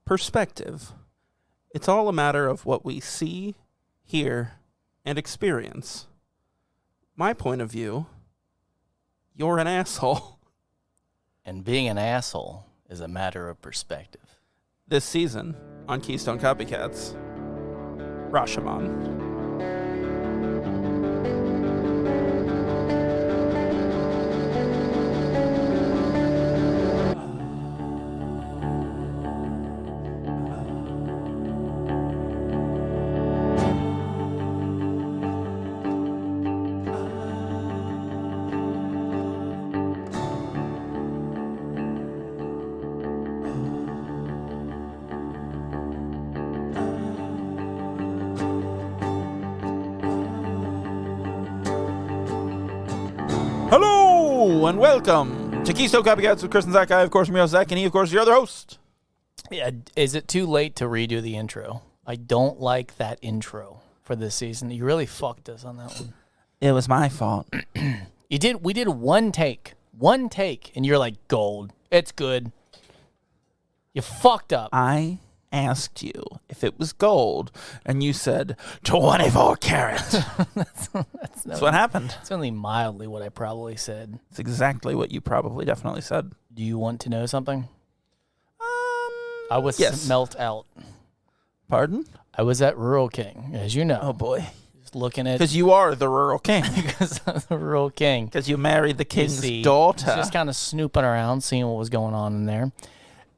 perspective. It's all a matter of what we see, hear, and experience. My point of view, you're an asshole. And being an asshole is a matter of perspective. This season on Keystone Copycats, Rashomon. Hello and welcome to Keystone Copycats with Chris and Zach. I, of course, am your host, Zach, and he, of course, your other host. Yeah, is it too late to redo the intro? I don't like that intro for this season. You really fucked us on that one. It was my fault. We did one take, and you're like, gold. It's good. You fucked up. I asked you if it was gold, and you said 24 karat. That's what happened. It's only mildly what I probably said. It's exactly what you probably definitely said. Do you want to know something? I was smelt out. Pardon? I was at Rural King, as you know. Oh, boy. Just looking at... Because you are the rural king. Because I'm the Rural King. Because you married the king's daughter. Just kind of snooping around, seeing what was going on in there.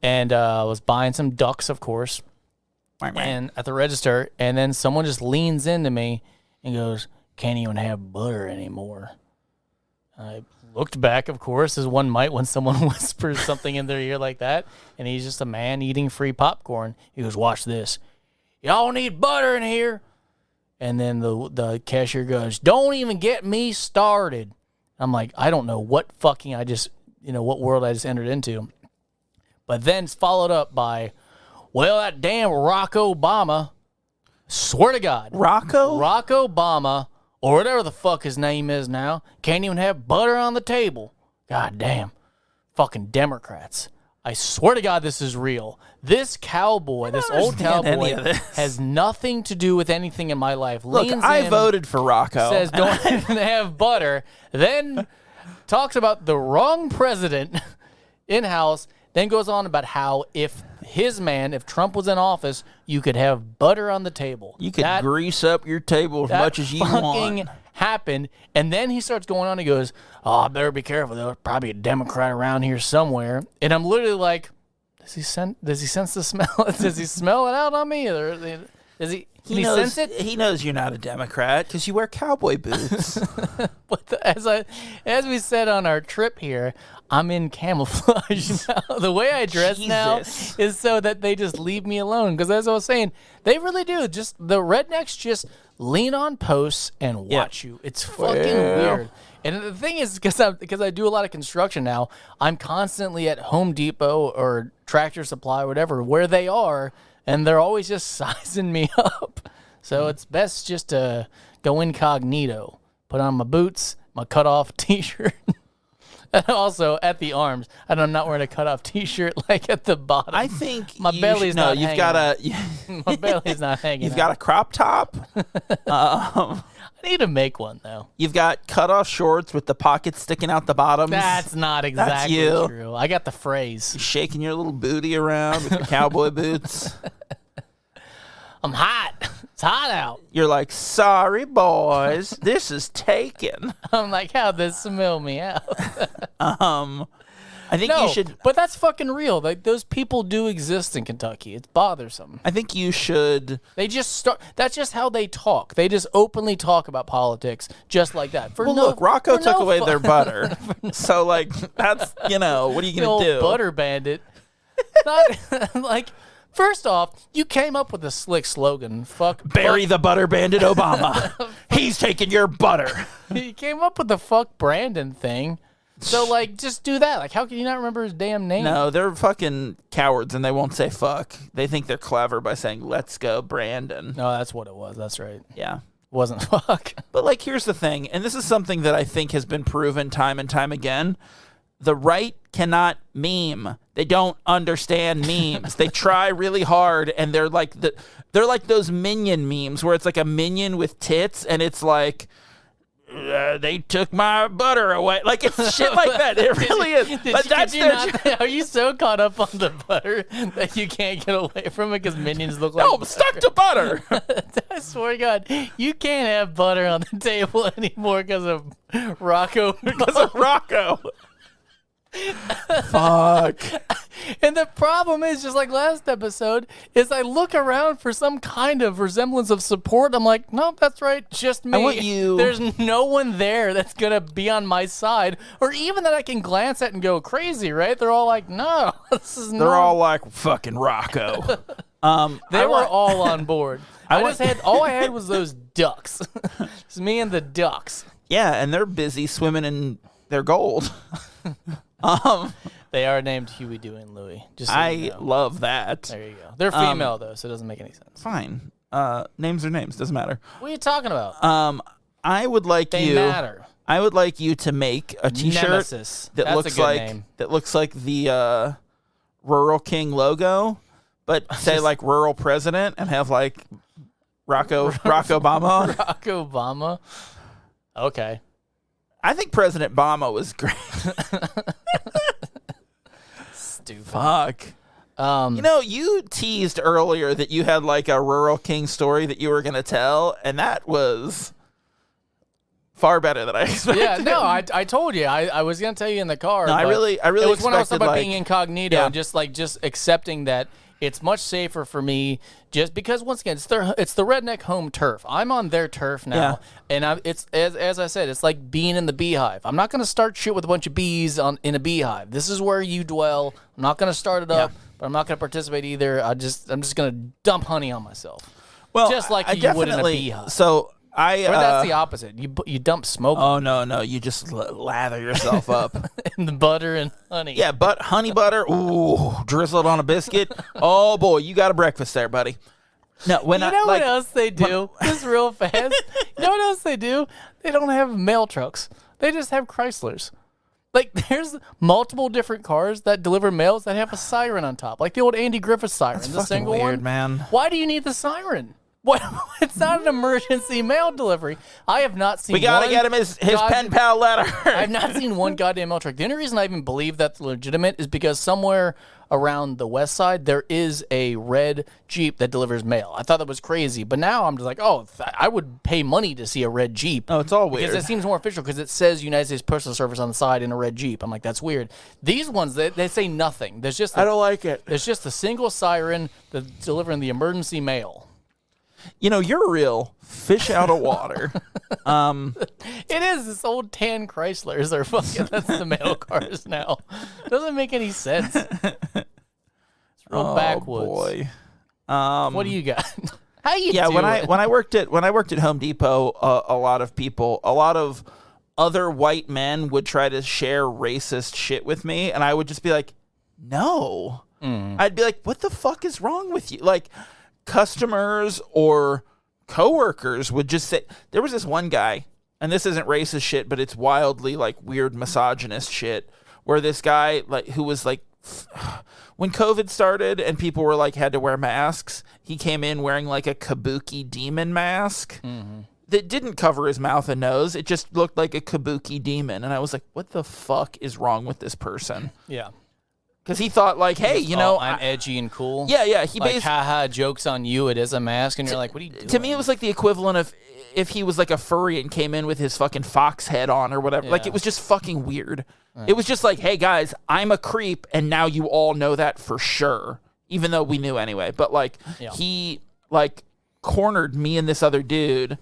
And I was buying some ducks, of course, and at the register, and then someone just leans into me and goes, "Can't even have butter anymore." I looked back, of course, as one might when someone whispers something in their ear like that, and he's just a man eating free popcorn. He goes, "Watch this. Y'all need butter in here." And then the cashier goes, "Don't even get me started." I'm like, I don't know what fucking what world I just entered into. But then it's followed up by, well, that damn Barack Obama, swear to God. Barack Obama, or whatever the fuck his name is now, can't even have butter on the table. God damn. Fucking Democrats. I swear to God this is real. This cowboy, this old cowboy, has nothing to do with anything in my life. Look, I voted for Rocco. Says don't even have butter. Then talks about the wrong president in-house. Then goes on about how if Trump was in office, you could have butter on the table. You could grease up your table as much as you want. That fucking happened. And then he starts going on. He goes, "Oh, I better be careful. There's probably a Democrat around here somewhere." And I'm literally like, does he sense the smell? Does he smell it out on me? Or does he? Can he sense it? He knows you're not a Democrat because you wear cowboy boots. But as we said on our trip here, I'm in camouflage now. The way I dress now is so that they just leave me alone. Because as I was saying, they really do. Just the rednecks just lean on posts and watch you. It's fucking weird. And the thing is, because I do a lot of construction now, I'm constantly at Home Depot or Tractor Supply or whatever, where they are, and they're always just sizing me up. So it's best just to go incognito. Put on my boots, my cut-off T-shirt. And also at the arms. And I'm not wearing a cut-off T-shirt like at the bottom. I think my belly's not hanging. You've got my belly's not hanging. You've got a crop top. I need to make one though. You've got cut-off shorts with the pockets sticking out the bottoms. That's not exactly true. I got the phrase. You're shaking your little booty around with your cowboy boots. I'm hot. It's hot out. You're like, "Sorry, boys, this is taken." I'm like, how'd this smell me out? I think you should. But that's fucking real. Like, those people do exist in Kentucky. It's bothersome. I think you should. They just start. That's just how they talk. They just openly talk about politics just like that. Look, Rocco took away their butter. So, like, that's, what are you going to do? Butter bandit. Not like. First off, you came up with a slick slogan. Bury the butter bandit Obama. He's taking your butter. You came up with the fuck Brandon thing. So, like, just do that. Like, how can you not remember his damn name? No, they're fucking cowards and they won't say fuck. They think they're clever by saying, "Let's go, Brandon." No, that's what it was. That's right. Yeah. It wasn't fuck. But, like, here's the thing, and this is something that I think has been proven time and time again. the right cannot meme. They don't understand memes. They try really hard, and they're like those Minion memes where it's like a minion with tits, and it's like, they took my butter away. Like, it's shit like that. It really is. But that's are you so caught up on the butter that you can't get away from it because minions look like no, I'm stuck to butter. I swear to God, you can't have butter on the table anymore because of Rocco. Because of Rocco. Fuck. And the problem is, just like last episode, is I look around for some kind of resemblance of support. I'm like, nope, that's right, just me. I want you. There's no one there that's gonna be on my side, or even that I can glance at and go crazy. Right? They're all like, no, this is. They're all like fucking Rocco. They were all on board. All I had was those ducks. It's me and the ducks. Yeah, and they're busy swimming in their gold. They are named Huey, Dewey, and Louie. Just so you know. Love that. There you go. They're female though, so it doesn't make any sense. Fine. Names are names. Doesn't matter. What are you talking about? I would like They matter. I would like you to make a T-shirt Nemesis. that That's looks a good like name. the Rural King logo, but say like Rural President and have like Barack Obama on. Barack Obama. Okay. I think President Obama was great. Stupid. Fuck. You teased earlier that you had like a Rural King story that you were going to tell, and that was far better than I expected. Yeah, no, I told you. I was going to tell you in the car. No, I really it was when I was talking about like, being incognito and just accepting that it's much safer for me just because, once again, it's the redneck home turf. I'm on their turf now, and it's as I said, it's like being in the beehive. I'm not going to start shit with a bunch of bees in a beehive. This is where you dwell. I'm not going to start it up, but I'm not going to participate either. I'm just going to dump honey on myself. Well, just like you would in a beehive. So or that's the opposite. You dump smoke. Oh no! You just lather yourself up in the butter and honey. Yeah, honey butter. Ooh, drizzled on a biscuit. Oh boy, you got a breakfast there, buddy. No, what else they do? Just real fast. You know what else they do? They don't have mail trucks. They just have Chryslers. Like, there's multiple different cars that deliver mails that have a siren on top, like the old Andy Griffith siren. That's the single weird, one. Man. Why do you need the siren? What? It's not an emergency mail delivery. I have not seen. We gotta get him his pen pal letter. I've not seen one goddamn mail truck. The only reason I even believe that's legitimate is because somewhere around the west side there is a red Jeep that delivers mail. I thought that was crazy, but now I'm just like, I would pay money to see a red Jeep. Oh, it's all weird because it seems more official because it says United States Postal Service on the side in a red Jeep. I'm like, that's weird. These ones they say nothing. I don't like it. There's just a single siren that's delivering the emergency mail. You're a real fish out of water. It is. This old tan Chryslers are fucking. That's the mail cars now. Doesn't make any sense. It's real backwoods. Boy. What do you got? How you doing? Yeah, when I worked at Home Depot, a lot of other white men would try to share racist shit with me, and I would just be like, no. I'd be like, what the fuck is wrong with you? Like, customers or coworkers would just say, there was this one guy, and this isn't racist shit, but it's wildly like weird misogynist shit, where this guy who was like, when COVID started and people were like had to wear masks, he came in wearing like a kabuki demon mask that didn't cover his mouth and nose. It just looked like a kabuki demon, and I was like, what the fuck is wrong with this person? Yeah. Because he thought, like, hey, I'm edgy and cool. Yeah. He like, haha, joke's on you. It is a mask, and you're like, what are you doing? To me, it was like the equivalent of if he was like a furry and came in with his fucking fox head on or whatever. Yeah. Like, it was just fucking weird. It was just like, hey guys, I'm a creep, and now you all know that for sure, even though we knew anyway. But like, he like cornered me and this other dude,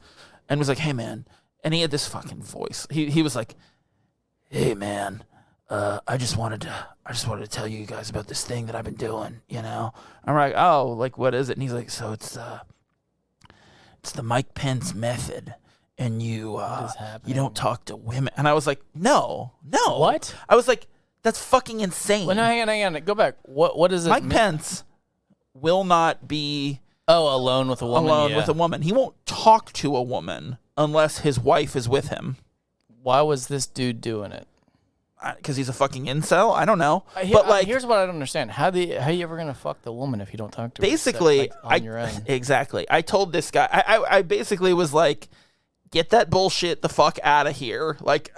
and was like, hey man, and he had this fucking voice. He was like, hey man. I just wanted to tell you guys about this thing that I've been doing, I'm like, oh, like, what is it? And he's like, so it's the Mike Pence method, and you don't talk to women. And I was like, no. What? I was like, that's fucking insane. Well, no, hang on. Go back. What is it? Mike Pence will not be alone with a woman. With a woman. He won't talk to a woman unless his wife is with him. Why was this dude doing it? because he's a fucking incel. I don't know. But like, here's what I don't understand: how you ever gonna fuck the woman if you don't talk to her? Basically, on your own. Exactly. I told this guy. I basically was like, get that bullshit the fuck out of here. Like,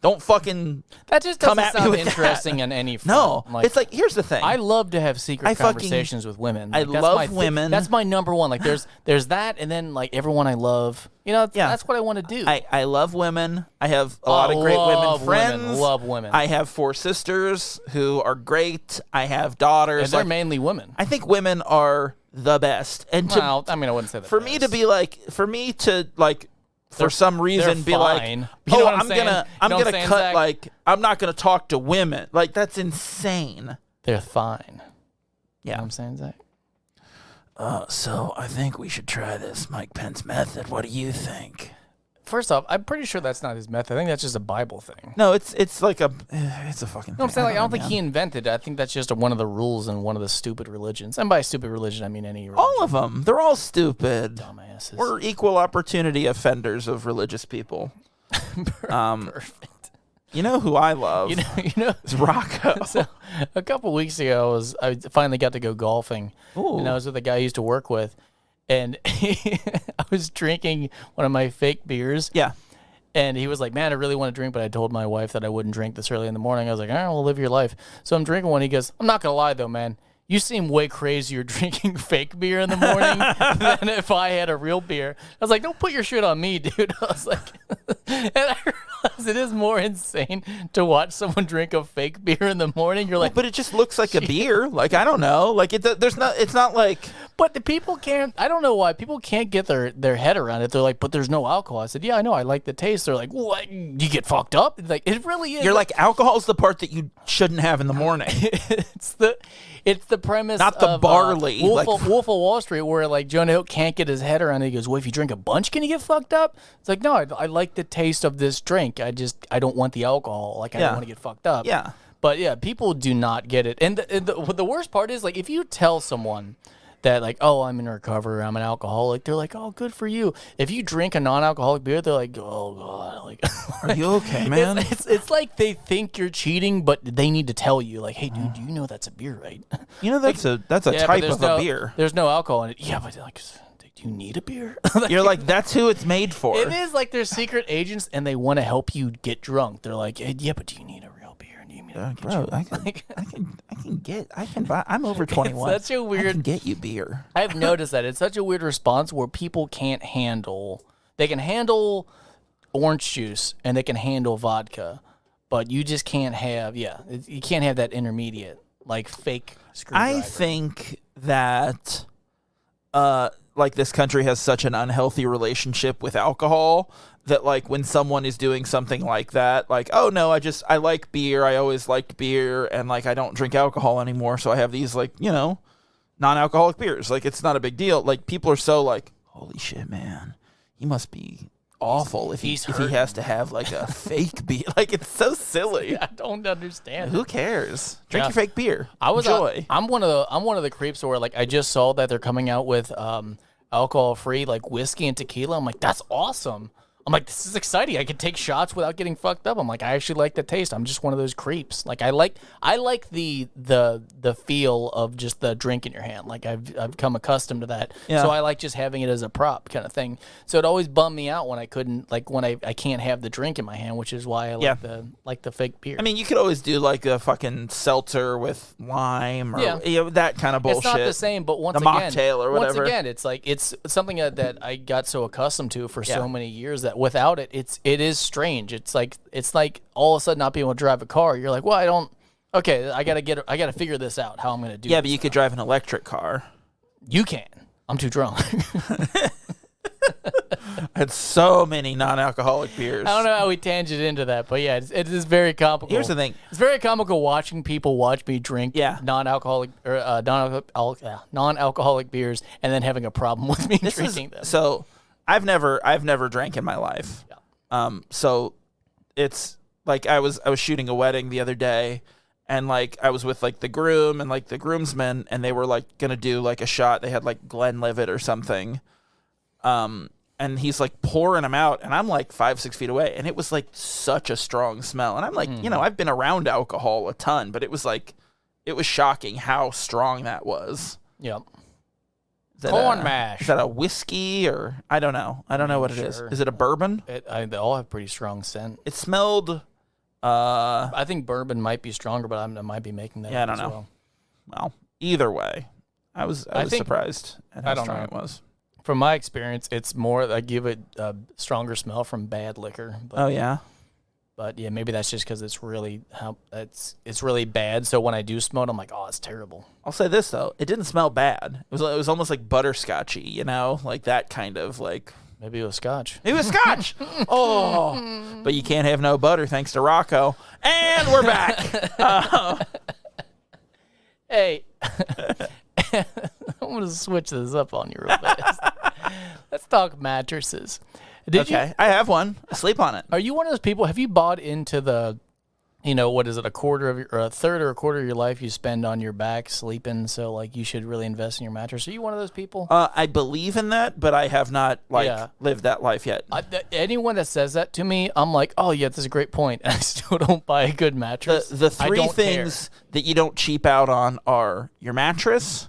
don't fucking that just come doesn't at me sound with interesting that. in any front. No, like, it's like, here's the thing. I love to have secret conversations with women. Like, I love women. That's my number one. Like, there's that, and then like everyone I love. You know, that's what I want to do. I love women. I have a lot of great women friends. Love women. I have 4 sisters who are great. I have daughters. And they're mainly women. I think women are the best. And well, I mean, I wouldn't say that. For me to for some reason be fine. like, you know I'm gonna cut Zach? Like, I'm not gonna talk to women. Like, that's insane. They're fine. Yeah, you know what I'm saying, Zach. So I think we should try this Mike Pence method. What do you think? First off, I'm pretty sure that's not his method. I think that's just a Bible thing. No, it's like it's a fucking. No, I'm saying, like, I don't think he invented it. I think that's just one of the rules in one of the stupid religions. And by stupid religion, I mean any religion. All of them. They're all stupid. Dumbasses. We're equal opportunity offenders of religious people. Perfect. You know who I love? You know, it's Rocco. So a couple weeks ago, I finally got to go golfing, and I was with a guy I used to work with, and I was drinking one of my fake beers. Yeah. And he was like, man, I really want to drink, but I told my wife that I wouldn't drink this early in the morning. I was like, all right, well, live your life. So I'm drinking one. He goes, I'm not going to lie, though, man. You seem way crazier drinking fake beer in the morning than if I had a real beer. I was like, don't put your shit on me, dude. I was like, and I realized it is more insane to watch someone drink a fake beer in the morning. You're like, but it just looks like a beer. Like, I don't know. Like, it's not like. But the people can't, I don't know why, people can't get their head around it. They're like, but there's no alcohol. I said, yeah, I know, I like the taste. They're like, what? You get fucked up? It's like, it really is. You're like, alcohol's the part that you shouldn't have in the morning. It's the premise not the of barley. Wolf of Wall Street, where like Jonah Hill can't get his head around it. He goes, well, if you drink a bunch, can you get fucked up? It's like, no, I like the taste of this drink. I don't want the alcohol. Like, I don't want to get fucked up. Yeah. But yeah, people do not get it. And the worst part is, like, if you tell someone that, like, oh, I'm in recovery, I'm an alcoholic, they're like, oh, good for you. If you drink a non-alcoholic beer, they're like, oh, God. Like, are you okay, man? It's like they think you're cheating, but they need to tell you, like, hey, dude, you know that's a beer, right? You know, that's a type of a beer. There's no alcohol in it. Yeah, but like, do you need a beer? You're like, that's who it's made for. It is like they're secret agents, and they want to help you get drunk. They're like, hey, yeah, but do you need a real beer? Bro, I can buy. I'm over 21. It's such a weird. I can get you beer. I've noticed that it's such a weird response where people can't handle. They can handle orange juice and they can handle vodka, but you just can't have. Yeah, you can't have that intermediate, like, fake screwdriver. I think that, like, this country has such an unhealthy relationship with alcohol that, like, when someone is doing something like that, like, oh no, I like beer, I always liked beer, and like, I don't drink alcohol anymore, so I have these, like, you know, non-alcoholic beers. Like, it's not a big deal. Like, people are so like, holy shit, man, he must be awful if he has to have like a fake beer. Like, it's so silly. I don't understand. Who cares? Drink your fake beer. Enjoy. I'm one of the creeps where, like, I just saw that they're coming out with alcohol free, like, whiskey and tequila. I'm like, that's awesome. I'm like, this is exciting. I can take shots without getting fucked up. I'm like, I actually like the taste. I'm just one of those creeps. Like, I like the feel of just the drink in your hand. Like, I've become accustomed to that. Yeah. So I like just having it as a prop kind of thing. So it always bummed me out when I couldn't, like, when I can't have the drink in my hand, which is why I like the fake beer. I mean, you could always do like a fucking seltzer with lime or you know, that kind of bullshit. It's not the same, but once again, it's like, it's something that I got so accustomed to for so many years that without it, it is strange. It's like all of a sudden not being able to drive a car. You're like, well, I gotta figure this out how I'm gonna do. Yeah, but you could drive an electric car. You can. I'm too drunk. I had so many non-alcoholic beers. I don't know how we tangent into that, but yeah, it is very comical. Here's the thing: it's very comical watching people watch me drink non-alcoholic or non-alcoholic beers and then having a problem with me drinking them. So I've never drank in my life. Yeah. So it's like I was shooting a wedding the other day, and like I was with like the groom and like the groomsmen, and they were like gonna do like a shot. They had like Glenlivet or something. and he's like pouring them out, and I'm like 5-6 feet away, and it was like such a strong smell. And I'm like, I've been around alcohol a ton, but it was shocking how strong that was. Yep. Corn mash. Is that a whiskey or I don't know. I don't know what it is. Is it a bourbon? They all have pretty strong scent. It smelled. I think bourbon might be stronger, but I might be making that. Yeah, I don't know. Well, either way, I was surprised at how strong it was. From my experience, it's more I give it a stronger smell from bad liquor. But, oh yeah. But yeah, maybe that's just because it's really bad. So when I do smell it, I'm like, oh, it's terrible. I'll say this though, it didn't smell bad. It was almost like butterscotchy, like that kind of like. Maybe it was scotch. It was scotch. Oh, but you can't have no butter thanks to Rocco. And we're back. Hey, I'm gonna switch this up on you real fast. Let's talk mattresses. Okay, I have one. I sleep on it. Are you one of those people? Have you bought into the, what is it, a third or a quarter of your life you spend on your back sleeping? So like you should really invest in your mattress. Are you one of those people? I believe in that, but I have not lived that life yet. Anyone that says that to me, I'm like, oh yeah, that's a great point. And I still don't buy a good mattress. The three things that you don't cheap out on are your mattress,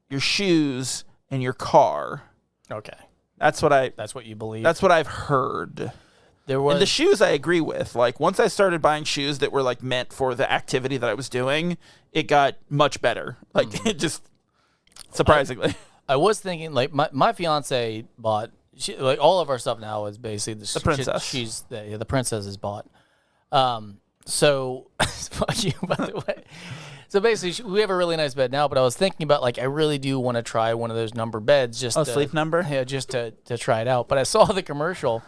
your shoes, and your car. Okay. That's what you believe. That's what I've heard. And the shoes I agree with. Like once I started buying shoes that were like meant for the activity that I was doing, it got much better. Like it just surprisingly. I was thinking like my fiance bought like all of our stuff now is basically the princess. She's the princess is bought. So fuck you by the way. So basically, we have a really nice bed now, but I was thinking about, like, I really do want to try one of those number beds. Sleep number? Yeah, just to try it out. But I saw the commercial,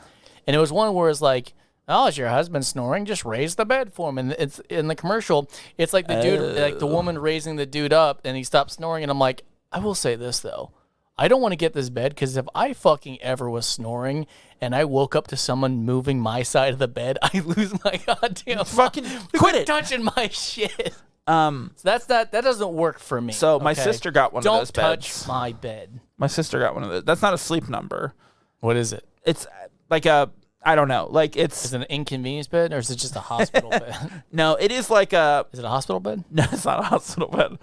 and it was one where it's like, oh, is your husband snoring? Just raise the bed for him. And it's in the commercial, it's like the dude, like the woman raising the dude up, and he stops snoring. And I'm like, I will say this, though. I don't want to get this bed, because if I fucking ever was snoring and I woke up to someone moving my side of the bed, I lose my goddamn fucking quit it. Touching my shit. So that doesn't work for me. So my sister got one of those beds. Don't touch my bed. My sister got one of those. That's not a sleep number. What is it? It's like I don't know. Like Is it an inconvenience bed or is it just a hospital bed? No, it is like Is it a hospital bed? No, it's not a hospital bed.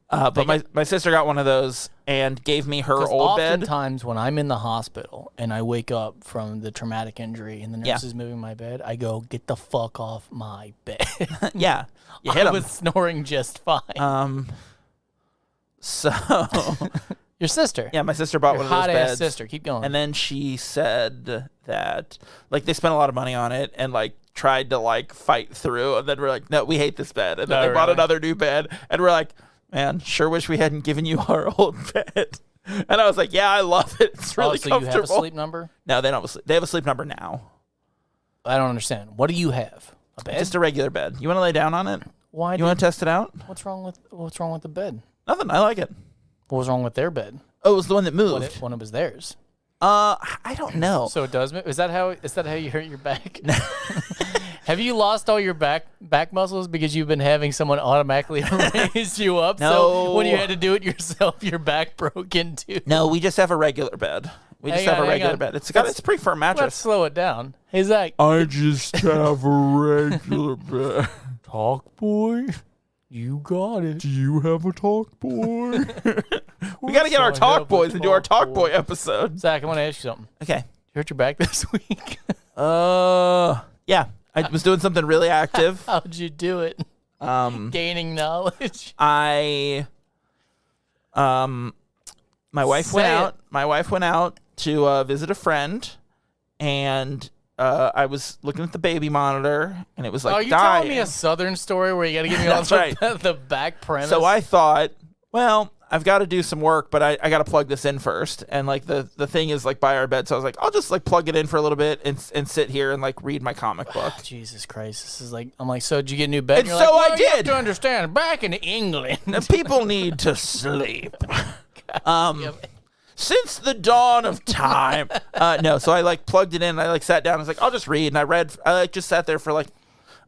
But my sister got one of those and gave me her old bed. Oftentimes when I'm in the hospital and I wake up from the traumatic injury and the nurse is moving my bed, I go, get the fuck off my bed. Yeah. You hit I was snoring just fine. So your sister. Yeah, my sister bought one of those beds. Hot-ass sister. Keep going. And then she said that like they spent a lot of money on it and like tried to like fight through, and then we're like, no, we hate this bed. And then they bought another new bed, and we're like, man, sure wish we hadn't given you our old bed. And I was like, yeah, I love it. It's really comfortable. So you have a sleep number? No, they don't have a sleep. They have a sleep number now. I don't understand. What do you have? A bed? Just a regular bed. You want to lay down on it? Why? You want to test it out? What's wrong with the bed? Nothing. I like it. What was wrong with their bed? Oh, it was the one that moved. When it was theirs. I don't know. So it does move? Is that how you hurt your back? Have you lost all your back muscles because you've been having someone automatically raise you up? No. So when you had to do it yourself, your back broke into? No, we just have a regular bed. It's a pretty firm mattress. Let's slow it down. Hey, Zach. I just have a regular bed. Talk boy. You got it. Do you have a talk boy? We got to get our talk boys and do our talk boy episode. Zach, I want to ask you something. Okay. You hurt your back this week? Yeah. I was doing something really active. How'd you do it? Gaining knowledge. My wife went out to visit a friend, and I was looking at the baby monitor, and it was like, are you dying. telling me a Southern story where you got to give me all the back premise? So I thought, well, I've got to do some work, but I got to plug this in first. And like the thing is like by our bed, so I was like, I'll just like plug it in for a little bit and sit here and like read my comic book. Jesus Christ, this is like, I'm like, so did you get a new bed? And so like, well, I did. You have to understand, back in England, people need to sleep. Since the dawn of time. So I like plugged it in. And I like sat down. I was like, I'll just read. And I like just sat there for like,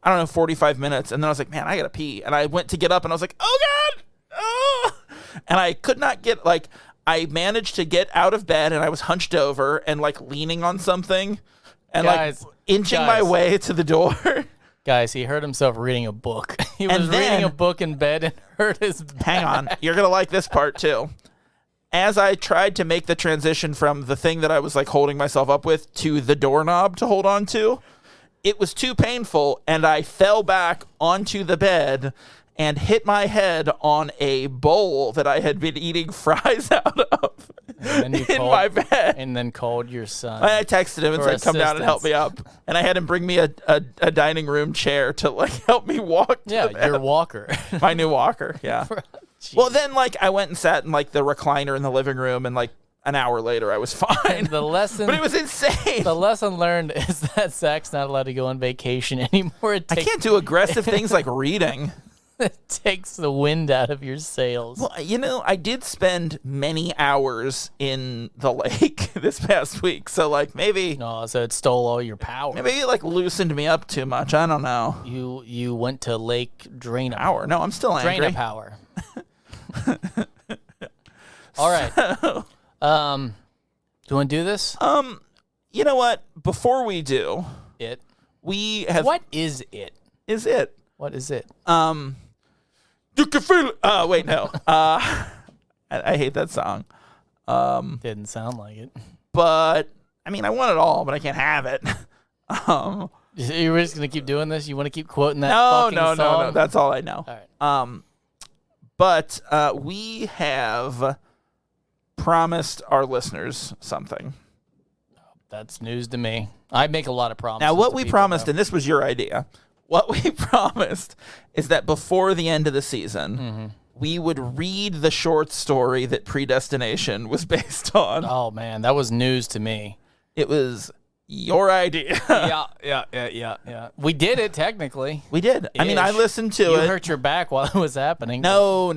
I don't know, 45 minutes. And then I was like, man, I gotta pee. And I went to get up and I was like, oh God. Oh. And I could not get like, I managed to get out of bed, and I was hunched over and like leaning on something and Guys, like inching my way to the door. Guys, he hurt himself reading a book. He And was then- reading a book in bed and hurt his back. Hang on. You're going to like this part too. As I tried to make the transition from the thing that I was like holding myself up with to the doorknob to hold on to, it was too painful, and I fell back onto the bed and hit my head on a bowl that I had been eating fries out of And then you in my bed. And then called your son. I texted him and For said, come down and help me up. And I had him bring me a dining room chair to like help me walk to Yeah, the bed. your walker. My new walker, yeah. Well, then like I went and sat in like the recliner in the living room, and like an hour later I was fine. The lesson, But it was insane. the lesson learned is that Zach's not allowed to go on vacation anymore. I can't do aggressive things like reading. It takes the wind out of your sails. Well, you know, I did spend many hours in the lake this past week, so like maybe No, so it stole all your power. maybe it like loosened me up too much. I don't know. You went to Lake Drana. Hour? No, I'm still angry. Drana power. All right. Do you want to do this? You know what? Before we do, It. we have What is it? is it? What is it? You can feel it. Wait, no. I hate that song. Didn't sound like it. But I mean, I want it all, but I can't have it. You're just gonna keep doing this? You want to keep quoting that? No, fucking no, song? no. That's all I know. All right. But we have promised our listeners something. That's news to me. I make a lot of promises. Now, what to we people, promised, though. and this was your idea, what we promised is that before the end of the season, we would read the short story that Predestination was based on. Oh man, that was news to me. It was your idea. Yeah. We did it technically. We did. I mean, I Ish. listened to You it. hurt your back while it was happening. No.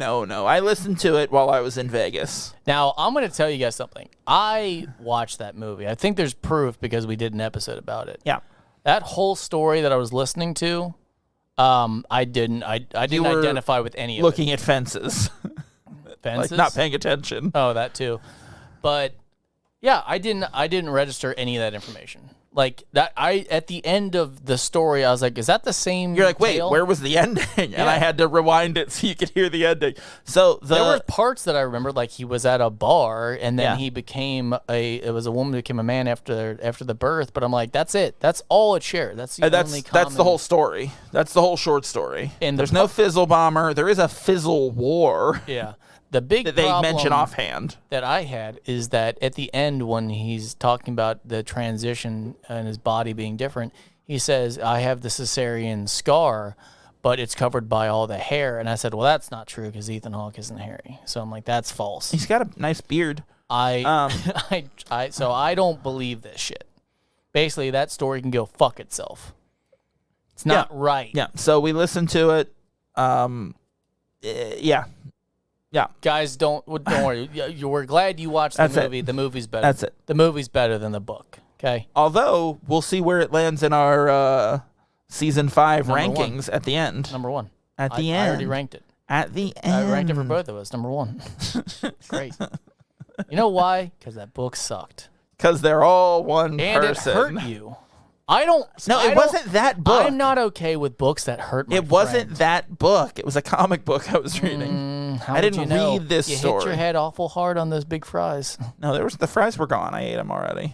I listened to it while I was in Vegas. Now, I'm going to tell you guys something. I watched that movie. I think there's proof because we did an episode about it. Yeah. That whole story that I was listening to, I didn't were identify with any of Looking at fences. it. Fences? Like not paying attention. Oh, that too. But yeah, I didn't register any of that information. Like that, at the end of the story, I was like, "Is that the same?" You're like, wait, tale? where was the ending? And I had to rewind it so you could hear the ending. So There were parts that I remembered, like he was at a bar, and then Yeah. he became it was a woman who became a man after the birth. But I'm like, that's it. That's all it shared. That's the only that's common. the whole story. That's the whole short story. And there's no fizzle bomber. There is a fizzle war Yeah. The big that they problem mention offhand. that I had is that at the end, when he's talking about the transition and his body being different, he says, "I have the cesarean scar, but it's covered by all the hair." And I said, "Well, that's not true because Ethan Hawke isn't hairy." So I'm like, "That's false." He's got a nice beard. So I don't believe this shit. Basically, that story can go fuck itself. It's not right. Yeah. So we listened to it. Yeah. Guys, don't worry. We're glad you watched the That's it. movie. The movie's better. That's it. The movie's better than the book. Okay. Although we'll see where it lands in our season 5 Number rankings at the end. Number one. At the I end. already ranked it. At the end. I ranked it for both of us. Number one. Great. You know why? Because that book sucked. Because they're all one And person. it hurt you. I don't. No, I it don't- wasn't that book. I'm not okay with books that hurt my It wasn't friend. that book. It was a comic book I was reading. How I would didn't you know? read this You story. hit your head awful hard on those big fries. No, the fries were gone. I ate them already.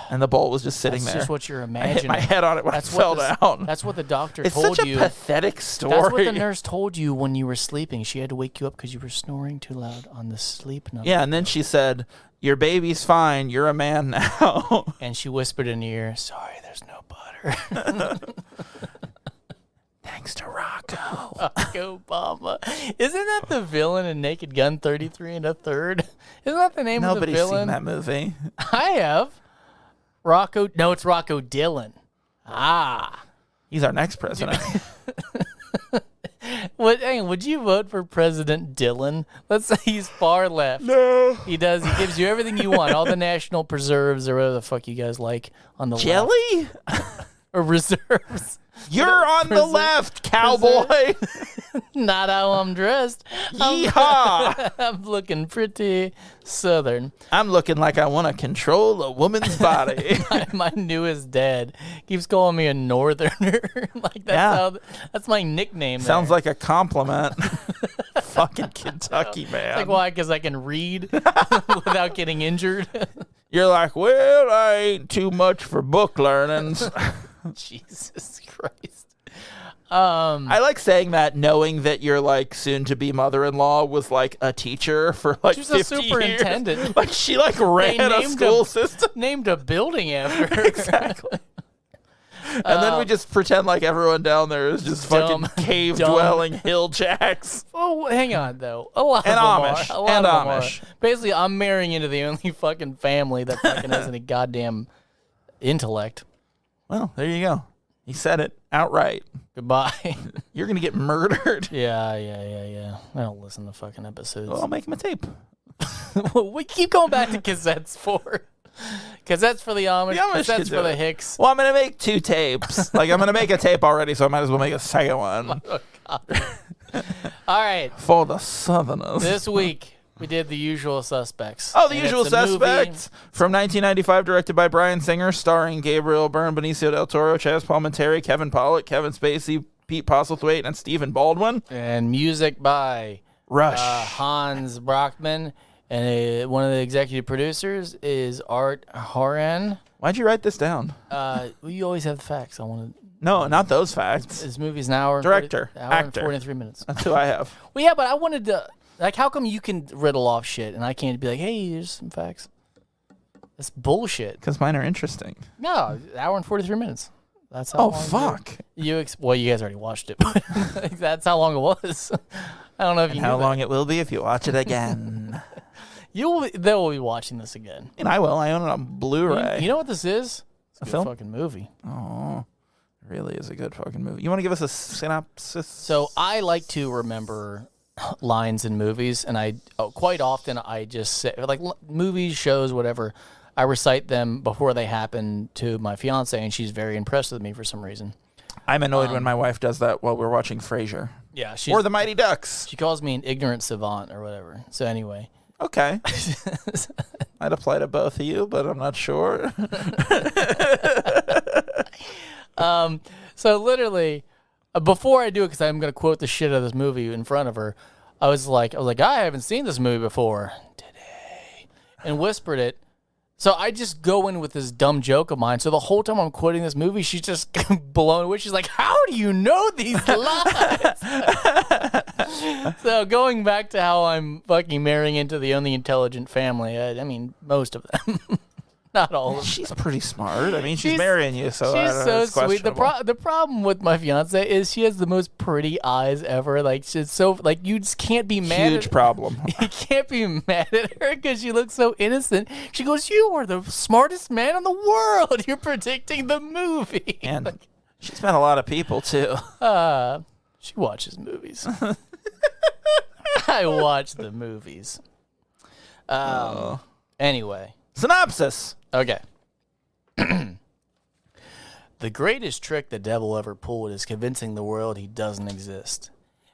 And the bowl was just sitting That's there. just what you're I hit imagining. my head on it when I fell down. That's what the doctor It's told such a you. pathetic story. That's what the nurse told you when you were sleeping. She had to wake you up because you were snoring too loud on the sleep number. Yeah, and then she said, "Your baby's fine. You're a man now." And she whispered in your ear, "Sorry, there's no butter." Thanks to Rocco. Barack Obama. Isn't that the villain in Naked Gun 33 and a third? Isn't that the name Nobody's of the villain? seen that movie. I have. Rocco. No, it's Rocco Dillon. Ah. He's our next president. Would you vote for President Dillon? Let's say he's far left. No. He does. He gives you everything you want. All the national preserves or whatever the fuck you guys like on the left. Jelly? Or reserves. You're on the left, cowboy. Not how I'm dressed. Yeehaw! I'm looking pretty Southern. I'm looking like I want to control a woman's body. My newest dad keeps calling me a Northerner. Like that's my nickname. Sounds like a compliment. Fucking Kentucky man. Like why? Because I can read without getting injured. You're like, well, I ain't too much for book learnings. Jesus Christ. I like saying that, knowing that your like soon-to-be mother-in-law was like a teacher for like 50 a superintendent. years. Like she like ran a school system, named a building after her. Exactly. And then we just pretend like everyone down there is just fucking cave-dwelling hill jacks. Oh, hang on though. A lot and of Amish. them are. And Amish. Basically, I'm marrying into the only fucking family that fucking has any goddamn intellect. Well, there you go. He said it outright. Goodbye. You're gonna get murdered. Yeah. I don't listen to fucking episodes. Well, I'll make him a tape. We keep going back to cassettes for cassettes for the Amish, cassettes for the Hicks. Well, I'm gonna make 2 tapes. Like I'm gonna make a tape already, so I might as well make a second one. Oh, God. All right. For the Southerners. This week we did The Usual Suspects. Oh, The Usual Suspects from 1995, directed by Bryan Singer, starring Gabriel Byrne, Benicio del Toro, Chaz Palminteri, Kevin Pollak, Kevin Spacey, Pete Postlethwaite, and Stephen Baldwin. And music by Rush. Hans Brockman. And one of the executive producers is Art Horan. Why'd you write this down? Well, you always have the facts. I want to. No, not those facts. This movie's an hour. Director, actor. 43 minutes. That's who I have. Well, yeah, but I wanted to. Like, how come you can riddle off shit and I can't be like, hey, here's some facts? That's bullshit. Because mine are interesting. No, hour and 43 minutes. That's how Oh, long fuck. Well, you guys already watched it, but that's how long it was. I don't know if you knew how that. long it will be if you watch it again. They will be watching this again. And I will. I own it on Blu-ray. You know what this is? It's A good film? fucking movie. Oh, it really is a good fucking movie. You want to give us a synopsis? So I like to remember lines in movies, and quite often I just say, like, movies, shows, whatever, I recite them before they happen to my fiance, and she's very impressed with me for some reason. I'm annoyed when my wife does that while we're watching Frasier. Yeah, or The Mighty Ducks. She calls me an ignorant savant or whatever. So anyway. Okay. I'd apply to both of you, but I'm not sure. So literally, before I do it, because I'm going to quote the shit out of this movie in front of her, I was like, I haven't seen this movie before today, and whispered it. So I just go in with this dumb joke of mine. So the whole time I'm quoting this movie, she's just blown away. She's like, how do you know these lines? So going back to how I'm fucking marrying into the only intelligent family, I mean, most of them. Not all of them. She's pretty smart. I mean, she's marrying you, so she's so it's sweet. The problem with my fiance is she has the most pretty eyes ever. Like, she's so, like, you just can't be mad. Huge problem. You can't be mad at her because she looks so innocent. She goes, "You are the smartest man in the world. You're predicting the movie." And she's met a lot of people too. She watches movies. I watch the movies. Anyway. Synopsis. Okay. The greatest trick the devil ever pulled is convincing the world he doesn't exist.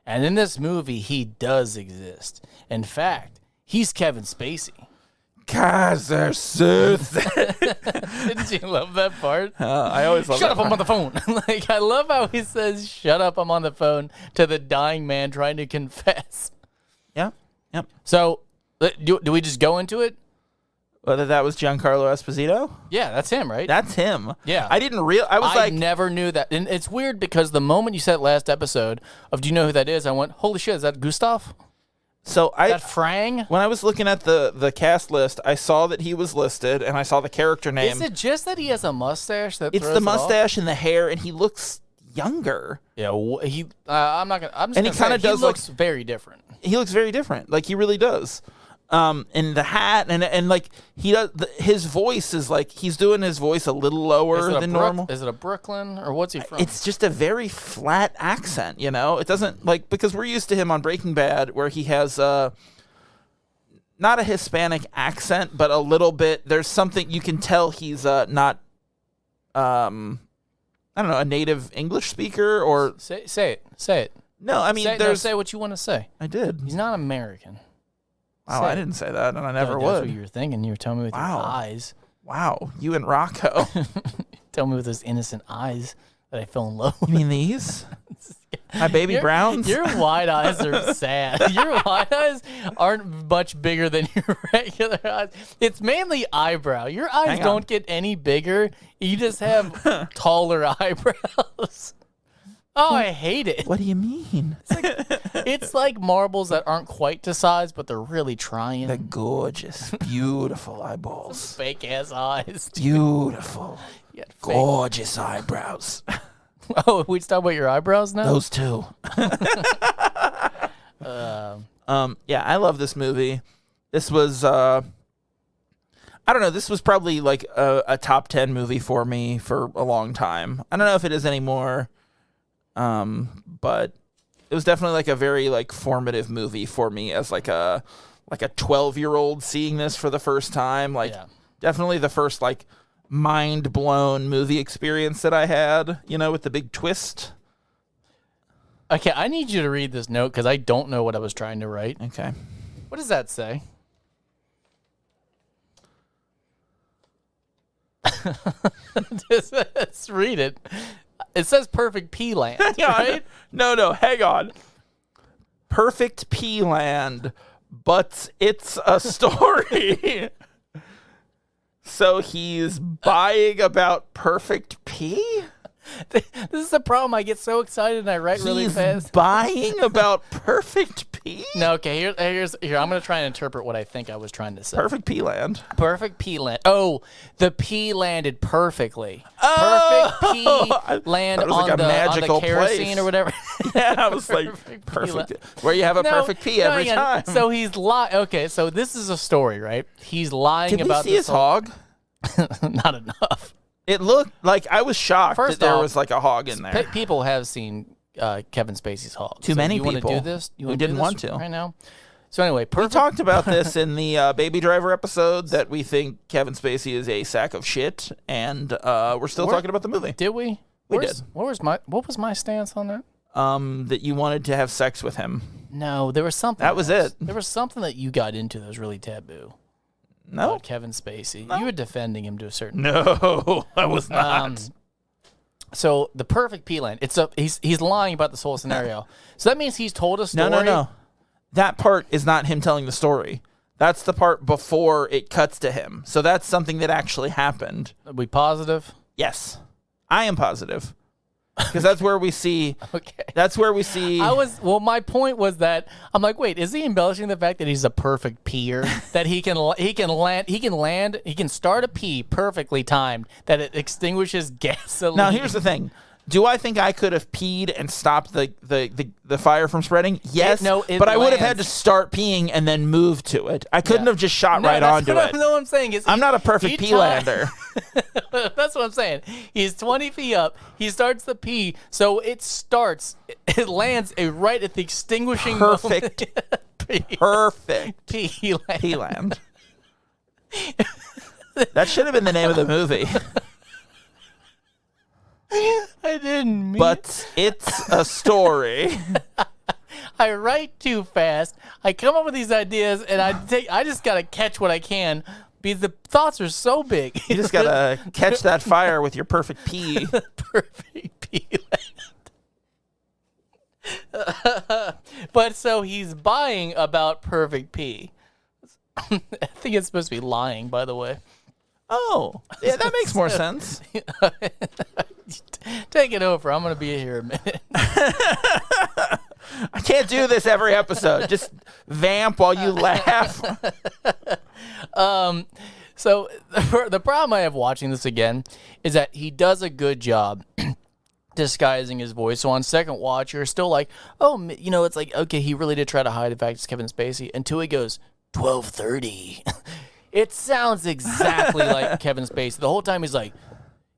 And in this movie, he does exist. In fact, he's Kevin Spacey. Kaiser Sooth. Didn't you love that part? I always love Shut that up, I'm on the phone. Like, I love how he says, "Shut up, I'm on the phone," to the dying man trying to confess. Yeah. Yep. So, do we just go into it? Whether that was Giancarlo Esposito? Yeah, that's him, right? That's him. Yeah. I didn't real. I was I like, never knew that. And it's weird because the moment you said last episode of "Do you know who that is?" I went, "Holy shit, is that Gustav? so That Frang?" when I was looking at the cast list, I saw that he was listed, and I saw the character name. Is it just that he has a mustache that It's throws the it off? mustache and the hair, and he looks younger. Yeah, he. I'm not gonna. I'm just. And he gonna say kinda does, he looks very different. He looks very different. Like he really does. And the hat and like he does. His voice is like he's doing his voice a little lower than normal. Is it a Brooklyn or what's he from? It's just a very flat accent, you know. It doesn't like because we're used to him on Breaking Bad, where he has not a Hispanic accent, but a little bit. There's something you can tell he's not. I don't know, a native English speaker or say it. No, I mean, say what you want to say. I did. He's not American. Wow, I didn't say that, and I never would. That's what you were thinking. You were telling me with your eyes. Wow, you and Rocco. Tell me with those innocent eyes that I fell in love with. You mean these? My baby browns? Your wide eyes are sad. Your wide eyes aren't much bigger than your regular eyes. It's mainly eyebrow. Your eyes don't get any bigger. You just have taller eyebrows. Oh, I hate it. What do you mean? It's like marbles that aren't quite to size, but they're really trying. The gorgeous, beautiful eyeballs. Fake ass eyes. Beautiful. Gorgeous eyebrows. Oh, we talk about your eyebrows now? Those two. Yeah, I love this movie. This was I don't know, this was probably like a top 10 movie for me for a long time. I don't know if it is anymore. But it was definitely like a very like formative movie for me as like a 12-year-old seeing this for the first time. Like definitely the first like mind blown movie experience that I had, with the big twist. Okay, I need you to read this note because I don't know what I was trying to write. Okay. What does that say? Let's read it. It says Perfect P Land, right? No, hang on. Perfect P Land, but it's a story. So he's buying about Perfect P? This is the problem. I get so excited and I write really fast. He's buying about Perfect P? No, okay, here. I'm going to try and interpret what I think I was trying to say. Perfect P Land. Perfect P Land. Oh, the P landed perfectly. Oh! Perfect P land on, like on the kerosene place. Or whatever. Yeah, I was like, perfect. Where you have a perfect P every time. So he's lying. Okay, so this is a story, right? He's lying about this. Can we see his hog? Not enough. It looked like I was shocked that there was like a hog in there. People have seen Kevin Spacey's hog. Too many people. You want to do this? You didn't want to right now. So anyway, we talked about this in the Baby Driver episode that we think Kevin Spacey is a sack of shit, and we're still talking about the movie. Did we? We did. What was my stance on that? That you wanted to have sex with him. No, there was something. That was it. There was something that you got into that was really taboo. No, about Kevin Spacey. No. You were defending him to a certain. No, I was not. So the Perfect P Land. He's lying about this whole scenario. So that means he's told a story. No. That part is not him telling the story. That's the part before it cuts to him. So that's something that actually happened. Are we positive? Yes, I am positive. Because that's where we see. Okay. That's where we see. My point was that I'm like, wait, is he embellishing the fact that he's a perfect peer? That he can start a pee perfectly timed, that it extinguishes gasoline. Now here's the thing. Do I think I could have peed and stopped the fire from spreading? Yes. But I would have had to start peeing and then move to it. I couldn't have just shot right onto it. No, what I'm saying is I'm not a perfect pee-lander. That's what I'm saying. He's 20 feet up. He starts the pee, so it lands right at the extinguishing perfect perfect P-land. That should have been the name of the movie. I didn't mean But it's a story. I write too fast. I come up with these ideas, and I just got to catch what I can because the thoughts are so big. You just got to catch that fire with your perfect pee. Perfect pee. But so he's buying about Perfect P. I think it's supposed to be lying, by the way. Oh, yeah, that makes more sense. Take it over. I'm going to be here a minute. I can't do this every episode. Just vamp while you laugh. So the problem I have watching this again is that he does a good job disguising his voice. So on second watch, you're still like, oh, it's like, okay, he really did try to hide the fact it's Kevin Spacey until he goes 12:30. It sounds exactly like Kevin Spacey. The whole time he's like,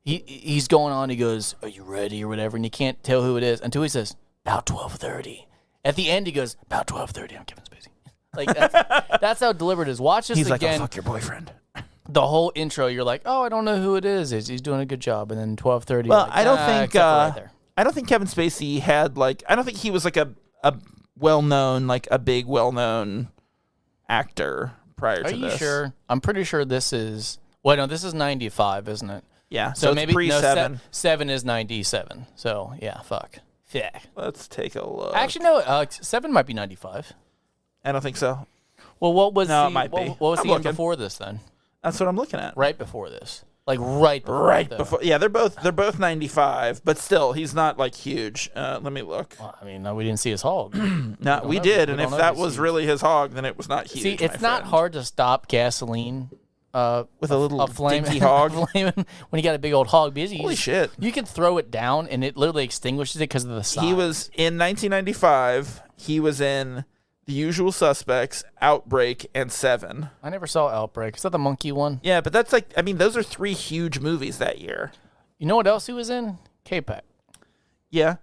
he's going on. He goes, "Are you ready?" or whatever, and you can't tell who it is until he says about 12:30. At the end, he goes about 12:30. I'm Kevin Spacey. Like that's how deliberate it is. Watch this again. He's like, "Oh, fuck your boyfriend." The whole intro, you're like, "Oh, I don't know who it is. He's doing a good job." And then 12:30. Well, like, I don't think Kevin Spacey had I don't think he was like a a well-known, like a big well-known actor prior Are to you this. sure? I'm pretty sure this is. Well, no, this is 95, isn't it? Yeah, So it's maybe pre-7. No, 7 is 97. So yeah, fuck. Yeah. Let's take a look. Actually, no. 7 might be 95. I don't think so. Well, what was No, the, it might be. What was I'm the year looking. before this then? That's what I'm looking at. Right before this, like right before. Right though. before. Yeah, they're both 95, but still, he's not like huge. Let me look. Well, I mean, no, we didn't see his hog. No, we know- did, we and don't if know that if he's was huge. really his hog, then it was not huge. See, it's not hard to stop gasoline. With a little flame, dinky hog. when you got a big old hog. Because Holy shit! You can throw it down and it literally extinguishes it because of the size. He was in 1995. He was in The Usual Suspects, Outbreak, and 7. I never saw Outbreak. Is that the monkey one? Yeah, but that's like, I mean, those are 3 huge movies that year. You know what else he was in? K-Pac. Yeah.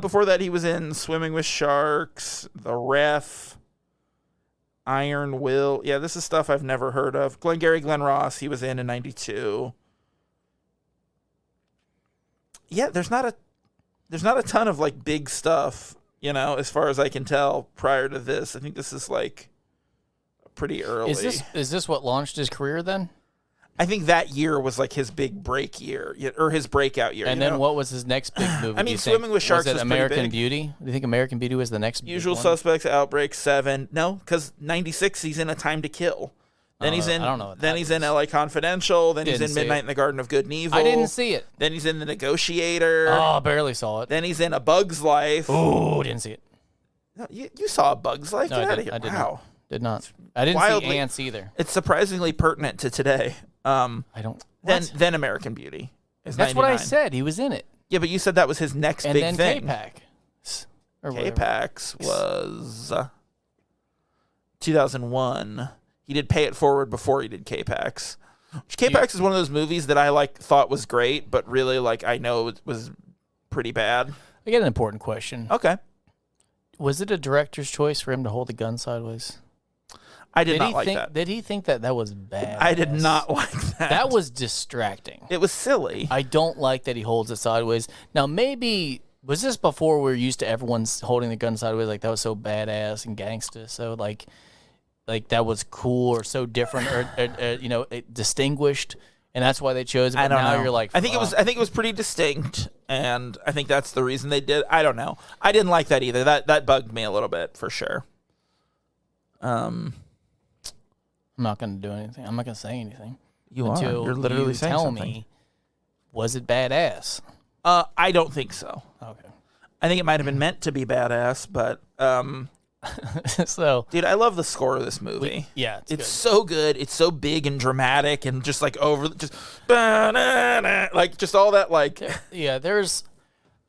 Before that, he was in Swimming with Sharks, The Ref, Iron Will. Yeah, this is stuff I've never heard of. Glengarry Glen Ross, he was in 92. Yeah, there's not a ton of like big stuff, you know, as far as I can tell prior to this. I think this is like pretty early. Is this what launched his career then? I think that year was like his big break year, or his breakout year. And you then know? what was his next big movie? I mean, do you think? Swimming with Sharks was it was pretty American big. Beauty? Do you think American Beauty was the next Usual big one? Suspects, Outbreak, 7. No, because 96 he's in A Time to Kill. Then he's in. I don't know what Then that he's is. in L.A. Confidential. Then he's Didn't in see Midnight it. in the Garden of Good and Evil. I didn't see it. Then he's in The Negotiator. Oh, I barely saw it. Then he's in A Bug's Life. Oh, didn't see it. No, you saw A Bug's Life? No, Get I out did- of here! I did Wow, Did not. I didn't wildly- see Ants either. it's surprisingly pertinent to today. I don't. Then What? then American Beauty is That's what I 99. said. He was in it. Yeah, but you said that was his next And big then thing. K-Pac. Or whatever. K-Pax was 2001. He did Pay It Forward before he did K-Pax. K-Pax is one of those movies that I like thought was great, but really like I know it was pretty bad. I get an important question. Okay. Was it a director's choice for him to hold the gun sideways? I did not he like think, that. Did he think that was bad? I did not like that. That was distracting. It was silly. I don't like that he holds it sideways. Now, maybe, was this before we were used to everyone holding the gun sideways? Like, that was so badass and gangsta. So, like that was cool or so different or distinguished. And that's why they chose it. But I don't now know. you're like, I think it was pretty distinct, and I think that's the reason they did. I don't know. I didn't like that either. That bugged me a little bit for sure. I'm not going to do anything. I'm not going to say anything. You are. until You're literally you saying tell something. me, was it badass? I don't think so. Okay. I think it might have been meant to be badass, but So, dude, I love the score of this movie. yeah, It's good. so good. It's so big and dramatic and just like like just all that like Yeah, there's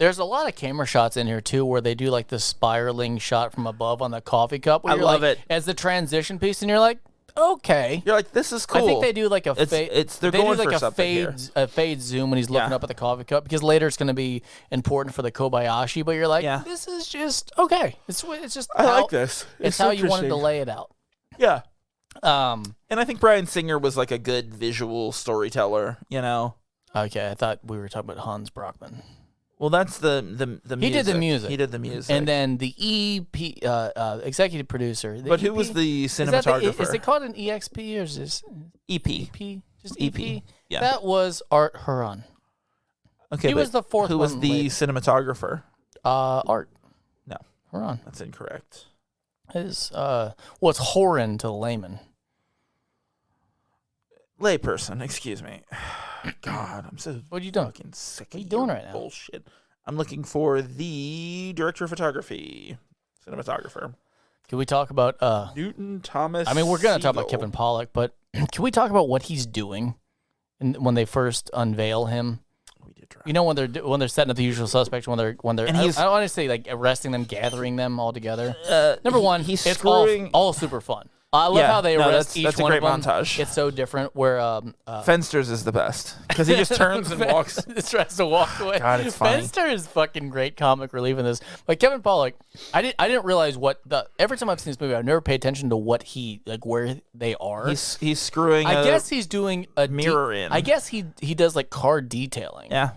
a lot of camera shots in here too where they do like the spiraling shot from above on the coffee cup. Where I you're love like, it. as the transition piece, and you're like, okay. you're like, this is cool. I think they do like a fade. they're they going do like for a something fade, here. a fade zoom when he's looking Yeah. up at the coffee cup because later it's going to be important for the Kobayashi. But you're like, Yeah. this is just okay. It's just I how, like this. It's how you wanted to interesting. lay it out. Yeah. Um. And I think Bryan Singer was like a good visual storyteller, you know. Okay, I thought we were talking about Hans Brockman. Well, that's the music. He did the music. He did the music. And then the executive producer. but who was the cinematographer? Is it called an EXP or is this EP. EP? Just EP. EP? Yeah. That was Art Huron. Okay, He but was the fourth Who was one the later. cinematographer? Art No, Huron. that's incorrect. It's Horan to the layman. Layperson, excuse me. God, I'm so What are you doing? fucking sick What are of you doing your right now? bullshit. I'm looking for the director of photography, cinematographer. Can we talk about Newton Thomas. I mean, we're going to talk about Siegel. Kevin Pollak, but can we talk about what he's doing when they first unveil him? We did drop. You know, when they're setting up the usual suspects, when they're And he's- I don't want to say like arresting them, gathering them all together. Number he- one, he's it's screwing. all super fun. I love Yeah, how they no, arrest that's- each that's a one great of them. montage. It's so different. Where Fenster's is the best because he just turns and walks. Just tries to walk away. God, it's funny. Fenster is fucking great comic relief in this. But Kevin Pollak, I didn't realize every time I've seen this movie, I've never paid attention to what where they are. He's screwing. I guess he's doing a mirror in. I guess he does like car detailing. Yeah,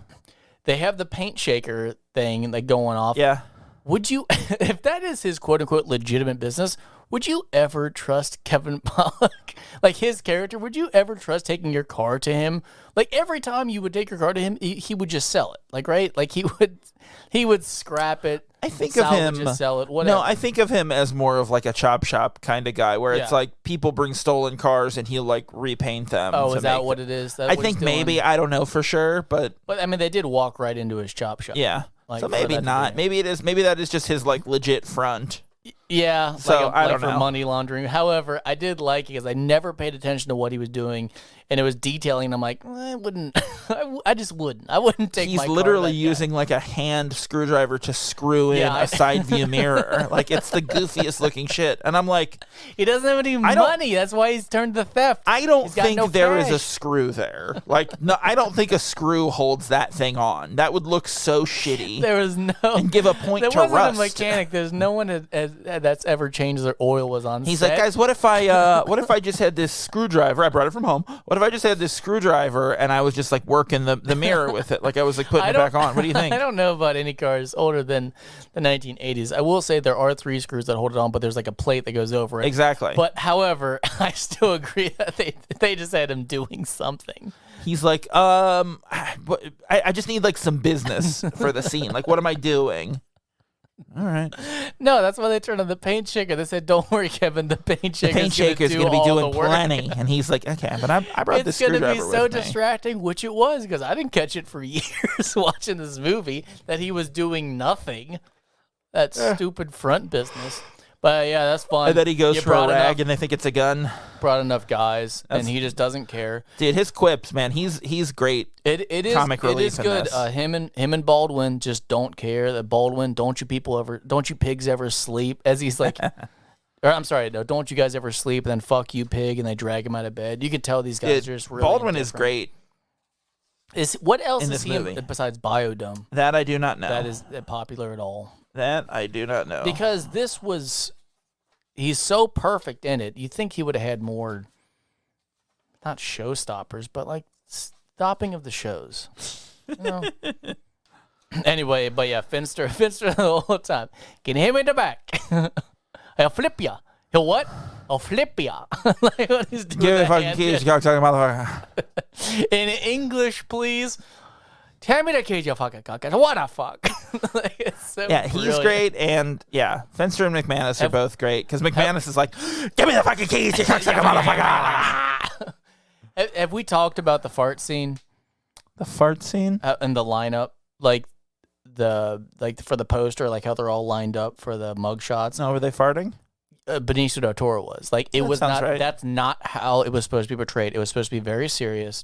They have the paint shaker thing like going off. yeah. Would you, if that is his quote unquote legitimate business, would you ever trust Kevin Pollak? Like his character, would you ever trust taking your car to him? Like every time you would take your car to him, he would just sell it. Like, right? Like he would scrap it. I think of him, sell it, whatever. no, I think of him as more of like a chop shop kind of guy where it's like people bring stolen cars and he'll like repaint them. Oh, is that what it is? I think maybe, I don't know for sure, but I mean, they did walk right into his chop shop. Yeah. Like, so maybe not. Maybe it is. Maybe that is just his like legit front. Yeah. So I don't know. For money laundering. However, I did like it because I never paid attention to what he was doing, and it was detailing. I'm like, I wouldn't. I just wouldn't. I wouldn't take. He's my car literally to that using like a hand screwdriver to screw in a side view mirror. Like it's the goofiest looking shit. And I'm like, he doesn't have any money. That's why he's turned to theft. I don't think there is cash. a screw there. Like no, I don't think a screw holds that thing on. That would look so shitty. There was no. And give a point there to wasn't rust. a mechanic. There's no one that's ever changed their oil was on. He's set. like, guys, what if I just had this screwdriver? I brought it from home. What if I just had this screwdriver and I was just like working the mirror with it, like I was like putting it back on? What do you think? I don't know about any cars older than the 1980s. I will say there are 3 screws that hold it on, but there's like a plate that goes over it. Exactly. But however, I still agree that they just had him doing something. He's like, I just need like some business for the scene. Like, what am I doing? All right. No, that's why they turned on the paint shaker. They said, "Don't worry, Kevin. The paint shaker is going to be doing plenty." And he's like, "Okay, but I brought this screwdriver with me." It's going to be so distracting, which it was, because I didn't catch it for years watching this movie that he was doing nothing. That stupid front business. But yeah, that's fun. And then he goes for a rag, and they think it's a gun. Brought enough guys, and he just doesn't care. Dude, his quips, man, he's great. It is comic relief. It is good. Him and Baldwin just don't care. That Baldwin, don't you pigs ever sleep? As he's like, or I'm sorry, no, don't you guys ever sleep? And then fuck you, pig, and they drag him out of bed. You can tell these guys are just really. Baldwin is great. What else in is this he movie besides Biodome? That I do not know. That is popular at all. That I do not know. Because he's so perfect in it. You think he would have had more, not showstoppers, but like stopping of the shows. You know? Anyway, but yeah, Finster the whole time. Can you hit me in the back? I'll flip ya. He'll what? I'll flip ya. Like what he's doing. Give me fucking keys, you cocksucking motherfucker. In English, please. Tell me the keys, you fucking cocksucker. What the fuck? Like, it's so yeah, he's brilliant. great, and yeah, Fenster and McManus are both great, because McManus is like, give me the fucking keys, you cocksucking motherfucker. Have we talked about the fart scene? The fart scene? In the lineup? Like for the poster, like how they're all lined up for the mug shots. No, were they farting? Benicio del Toro was. Like, it was not, right. That's not how it was supposed to be portrayed. It was supposed to be very serious.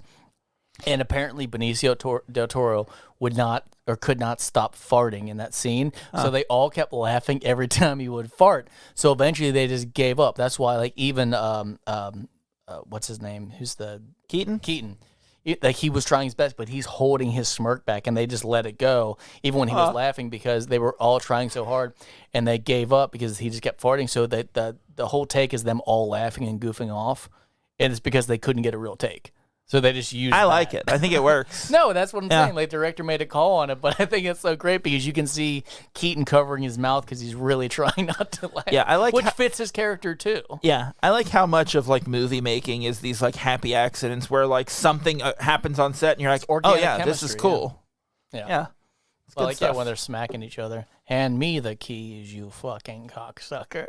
And apparently Benicio del Toro would not or could not stop farting in that scene. So they all kept laughing every time he would fart. So eventually they just gave up. That's why, like, even, what's his name? Who's the... Keaton? Keaton. Like, he was trying his best, but he's holding his smirk back, and they just let it go, even when he was laughing, because they were all trying so hard, and they gave up because he just kept farting. So the whole take is them all laughing and goofing off, and it's because they couldn't get a real take. So they just used I like it. I think it works. No, that's what I'm saying. Like, the director made a call on it, but I think it's so great because you can see Keaton covering his mouth because he's really trying not to laugh. Yeah, I like which fits his character too. Yeah, I like how much of like movie making is these like happy accidents where like something happens on set and you're like, oh yeah, this is cool. Yeah. It's Well, good like stuff. when they're smacking each other. Hand me the keys, you fucking cocksucker.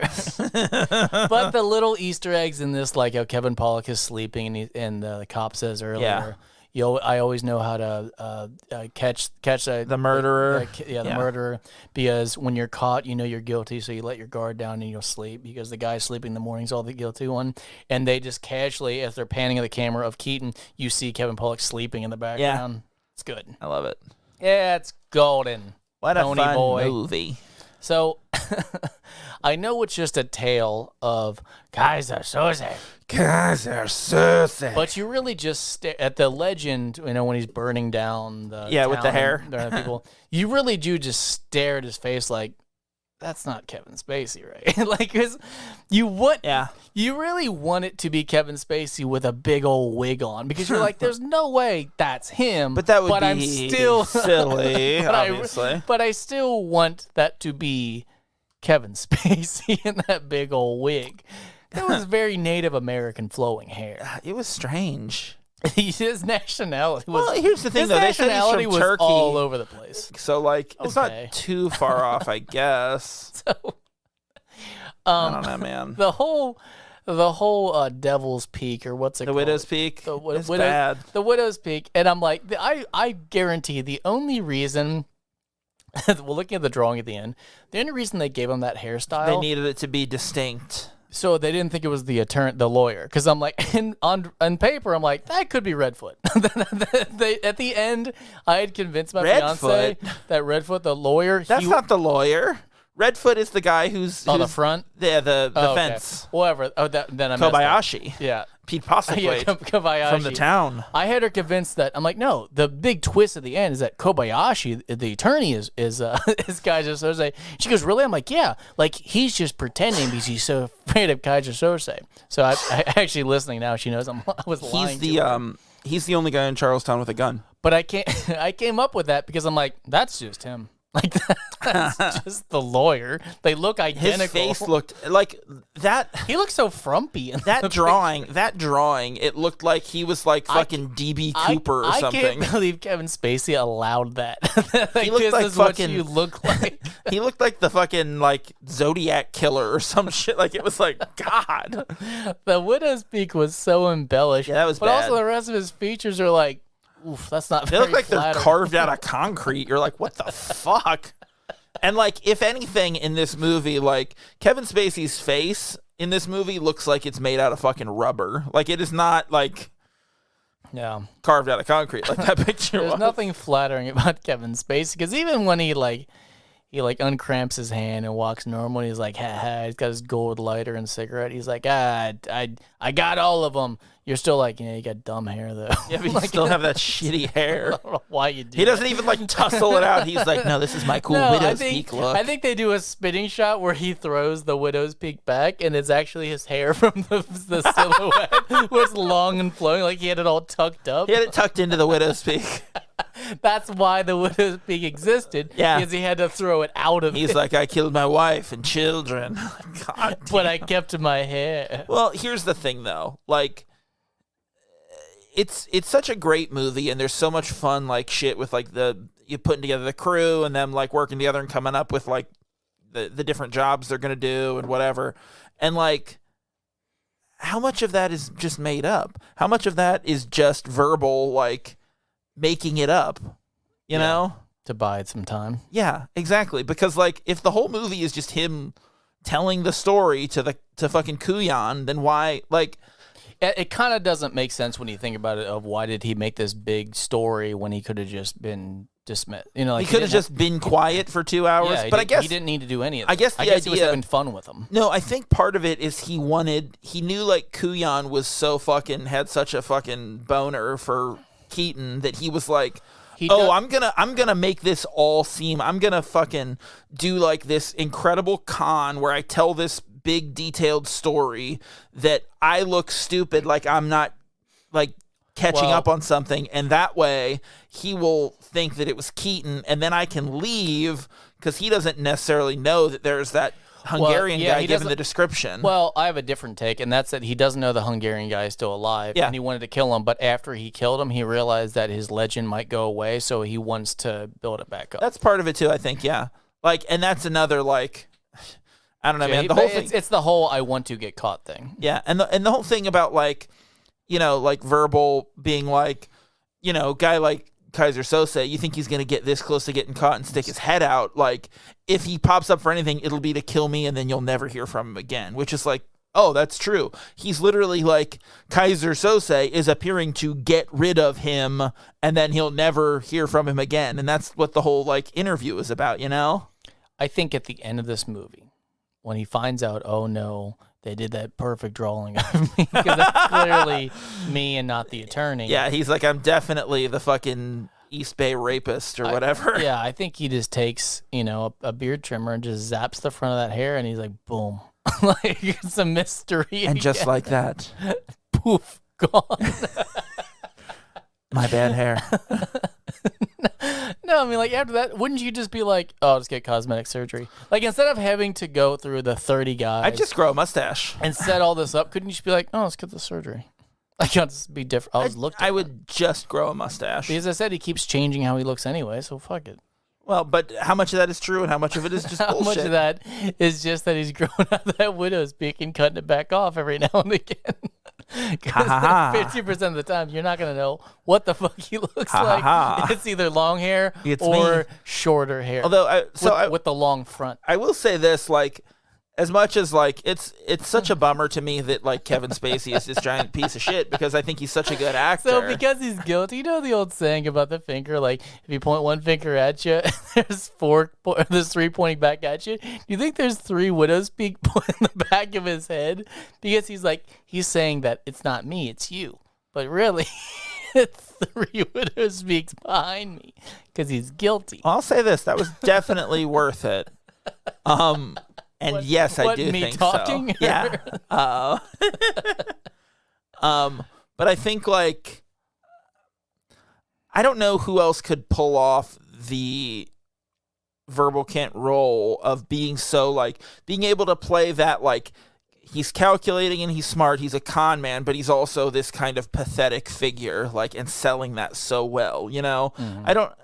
But the little Easter eggs in this, like how Kevin Pollak is sleeping, and the cop says earlier, I always know how to catch the murderer. The murderer, because when you're caught, you know you're guilty, so you let your guard down and you'll sleep, because the guy sleeping in the morning's all the guilty one. And they just casually, as they're panning at the camera of Keaton, you see Kevin Pollak sleeping in the background. It's good. I love it. Yeah, it's golden. What a Tony fun boy. movie. So, I know it's just a tale of Kaiser Soze, but you really just stare at the legend, when he's burning down the with the hair. People, you really do just stare at his face like, that's not Kevin Spacey, right? Like, 'cause you really want it to be Kevin Spacey with a big old wig on, because you're like, there's no way that's him. But that would be I'm still silly, obviously. But I still want that to be Kevin Spacey in that big old wig. That was very Native American flowing hair. It was strange. His nationality was. Well, here's the thing, though. They said he's from Turkey, all over the place. So, like, it's not too far off, I guess. So, I don't know, man. The whole Devil's Peak, or what's it called? The Widow's Peak? It's bad. The Widow's Peak. And I'm like, I guarantee the only reason, well, looking at the drawing at the end, the only reason they gave him that hairstyle. They needed it to be distinct. So they didn't think it was the lawyer, because I'm like, on paper, I'm like, that could be Redfoot. At the end, I had convinced my fiance that Redfoot, the lawyer, that's not the lawyer. Redfoot is the guy who's the front. Yeah, the fence. Whatever. Oh, then I Kobayashi. Yeah. Pete Postlethwaite Kobayashi. from the town. I had her convinced that, I'm like, no, the big twist at the end is that Kobayashi, the attorney, is Kaiser Sose. She goes, really? I'm like, yeah. Like, he's just pretending because he's so afraid of Kaiser Sose. So I actually listening now, she knows I was lying. He's the only guy in Charlestown with a gun. But I came up with that because I'm like, that's just him. Like, that's just the lawyer. They look identical. His face looked like that. He looked so frumpy. In that drawing, it looked like he was like fucking DB Cooper or something. I can't believe Kevin Spacey allowed that. He looked like fucking. What you look like. He looked like the fucking like Zodiac killer or some shit. Like, it was like, God. The Widow's Peak was so embellished. Yeah, that was but bad. Also the rest of his features are like, oof, that's not They very look like flattering. they're carved out of concrete. You're like, what the fuck? And like, if anything in this movie, like Kevin Spacey's face in this movie looks like it's made out of fucking rubber. Like, it is not like carved out of concrete like that picture was. There's nothing flattering about Kevin Spacey, because even when he uncramps his hand and walks normal, and he's like, he's got his gold lighter and cigarette. He's like, I got all of them. You're still like, yeah, you got dumb hair, though. Yeah, but you still have that shitty hair. I don't know why you do He doesn't even, like, tussle it out. He's like, no, this is my cool Widow's Peak look. I think they do a spinning shot where he throws the Widow's Peak back, and it's actually his hair from the silhouette was long and flowing, like he had it all tucked up. He had it tucked into the Widow's Peak. That's why the Widow's Peak existed. Yeah. Because he had to throw it out of it. He's like, I killed my wife and children. God damn. But I kept my hair. Well, here's the thing, though. Like, it's such a great movie, and there's so much fun, like, shit with, like, you putting together the crew and them, like, working together and coming up with, like, the different jobs they're going to do and whatever. And, like, how much of that is just made up? How much of that is just verbal, like, making it up, you know? To bide some time. Yeah, exactly. Because, like, if the whole movie is just him telling the story to fucking Kuyan, then why, like... It kind of doesn't make sense when you think about it, of why did he make this big story when he could have just been dismissed. You know, like he could have just been quiet for 2 hours. Yeah, but I guess he didn't need to do any of that. I guess he was having fun with them. No, I think part of it is he knew like Kuyan was so fucking had such a fucking boner for Keaton that he was like, I'm gonna make this all seem. I'm gonna fucking do like this incredible con where I tell this big detailed story that I look stupid, like I'm not like catching up on something, and that way he will think that it was Keaton, and then I can leave because he doesn't necessarily know that there's that Hungarian guy giving the description. Well, I have a different take, and that's that he doesn't know the Hungarian guy is still alive, and he wanted to kill him, but after he killed him, he realized that his legend might go away, so he wants to build it back up. That's part of it too, I think, yeah. Like, and that's another, like, I don't know, man. The whole thing, it's the whole I want to get caught thing. Yeah, and the whole thing about, like, you know, like verbal being like, you know, guy like Kaiser Sose, you think he's going to get this close to getting caught and stick his head out. Like, if he pops up for anything, it'll be to kill me, and then you'll never hear from him again, which is like, oh, that's true. He's literally like, Kaiser Sose is appearing to get rid of him, and then he'll never hear from him again. And that's what the whole, like, interview is about, you know? I think at the end of this movie, when he finds out, oh no, they did that perfect drawing of me, because that's clearly me and not the attorney. Yeah, he's like, I'm definitely the fucking East Bay rapist or whatever. Yeah, I think he just takes, a beard trimmer and just zaps the front of that hair, and he's like, boom. Like, it's a mystery. And just like that, poof, gone. My bad hair. No, I mean, like, after that, wouldn't you just be like, oh, I'll just get cosmetic surgery? Like, instead of having to go through the 30 guys. I'd just grow a mustache. And set all this up, couldn't you just be like, oh, let's get the surgery? Like, I'll just be different. I would just grow a mustache. Because I said he keeps changing how he looks anyway, so fuck it. Well, but how much of that is true and how much of it is just how bullshit? How much of that is just that he's growing out that widow's peak and cutting it back off every now and again? Because 50% of the time, you're not going to know what the fuck he looks like. It's either long hair or shorter hair. Although, with the long front. I will say this, like, as much as, like, it's such a bummer to me that, like, Kevin Spacey is this giant piece of shit because I think he's such a good actor. So because he's guilty, you know the old saying about the finger, like, if you point one finger at you, there's three pointing back at you. Do you think there's 3 widow's peak in the back of his head? Because he's saying that it's not me, it's you. But really, it's 3 widow's peaks behind me because he's guilty. I'll say this, that was definitely worth it. And yes, I do think talking? So. Yeah. But I think, like, I don't know who else could pull off the Verbal Kint role of being so, like, being able to play that, like, he's calculating and he's smart, he's a con man, but he's also this kind of pathetic figure, like, and selling that so well, you know? Mm-hmm.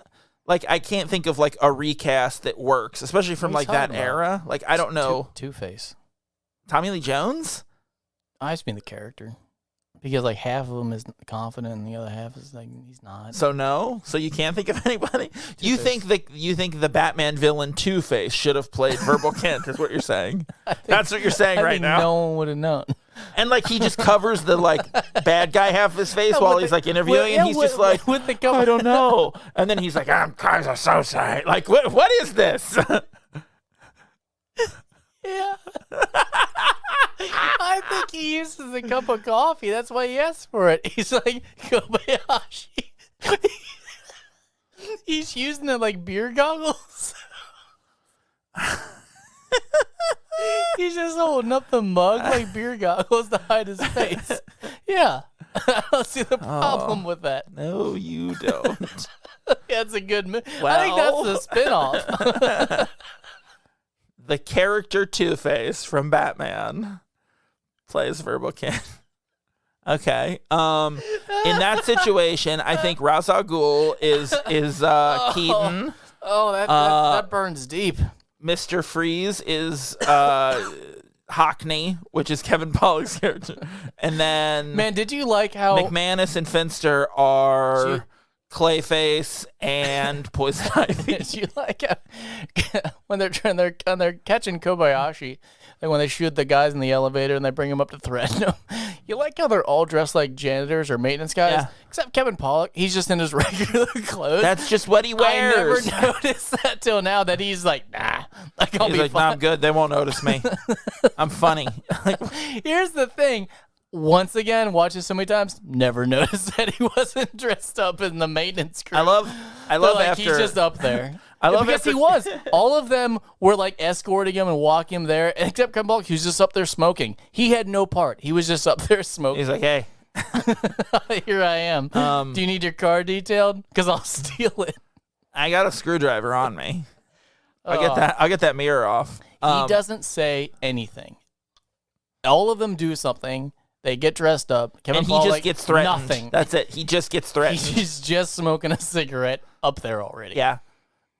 I can't think of, like, a recast that works, especially from, like, that era. Like, I don't know. Two-Face. Tommy Lee Jones? I just mean the character. Because, like, half of him is confident and the other half is, like, he's not. So, no? So you can't think of anybody? You think the Batman villain Two-Face should have played Verbal Kint, is what you're saying? That's what you're saying right now? No one would have known. And, like, he just covers the, like, bad guy half of his face while he's, like, interviewing, and he's just like, I don't know. And then he's like, I'm Kaiser Sose. Like, what is this? Yeah. I think he uses a cup of coffee. That's why he asks for it. He's like, Kobayashi. He's using it like beer goggles. He's just holding up the mug like beer goggles to hide his face. Yeah. I don't see the problem with that. No, you don't. That's a good movie. Well, I think that's the spinoff. The character Two-Face from Batman plays Verbal Kint. Okay. In that situation, I think Ra's al Ghul is Keaton. Oh, that burns deep. Mr. Freeze is Hockney, which is Kevin Pollak's character. And then man, did you like how McManus and Finster are Clayface and Poison Ivy? Did you like how when they're catching Kobayashi, like when they shoot the guys in the elevator and they bring them up to threaten them? You like how they're all dressed like janitors or maintenance guys? Yeah. Except Kevin Pollak, he's just in his regular clothes. That's just what he wears. I never noticed that till now that he's like, nah. Like, I'll he's be like, fine. nah, I'm good. They won't notice me. I'm funny. Here's the thing. Once again, watch it so many times, never noticed that he wasn't dressed up in the maintenance crew. I love like, after he's just up there. Because he was. All of them were like escorting him and walking him there, except Kevin Pollak, he was just up there smoking. He had no part. He was just up there smoking. He's like, hey. Here I am. Do you need your car detailed? Because I'll steal it. I got a screwdriver on me. I'll get that mirror off. He doesn't say anything. All of them do something. They get dressed up. Kevin Pollak, just gets threatened. Nothing. That's it. He just gets threatened. He's just smoking a cigarette up there already. Yeah.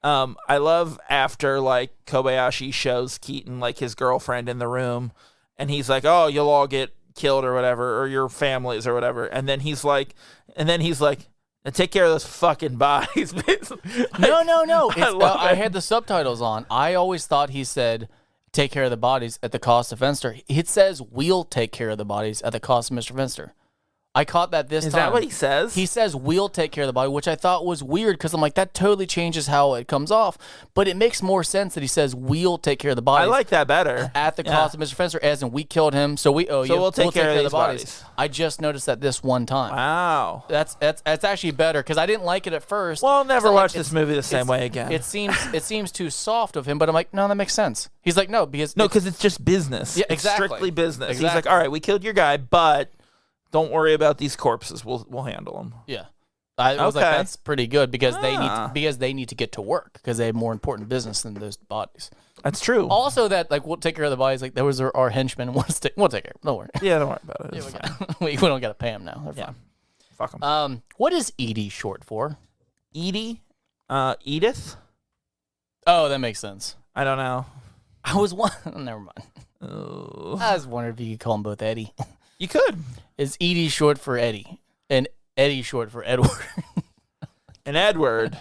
I love after, like, Kobayashi shows Keaton, like, his girlfriend in the room, and he's like, oh, you'll all get killed or whatever, or your families or whatever. And then he's like, take care of those fucking bodies. No. I had the subtitles on. I always thought he said, take care of the bodies at the cost of Finster. It says, we'll take care of the bodies at the cost of Mr. Finster. I caught that this time. Is that what he says? He says, we'll take care of the body, which I thought was weird because I'm like, that totally changes how it comes off. But it makes more sense that he says, we'll take care of the body. I like that better. At the cost of Mr. Fenster, as in we killed him, so we owe you. So we'll take care of the these bodies. I just noticed that this one time. Wow. That's actually better because I didn't like it at first. Well, I'll never So, watch this movie the same way again. It seems too soft of him, but I'm like, no, that makes sense. He's like, no, because it's just business. Yeah, It's exactly. strictly business. Exactly. He's like, all right, we killed your guy, but don't worry about these corpses. We'll handle them. Yeah. I was like, Okay. that's pretty good because they need to get to work because they have more important business than those bodies. That's true. Also, that like we'll take care of the bodies. Like there was our henchman. We'll take care. Don't worry. Yeah, don't worry about it. Yeah, It's fine. we don't gotta pay him now. They're Yeah. fine. Fuck them. What is Edie short for? Edie? Edith? Oh, that makes sense. I don't know. I was never mind. Oh. I was wondering if you could call him both Eddie. You could. Is Edie short for Eddie? And Eddie short for Edward? And Edward.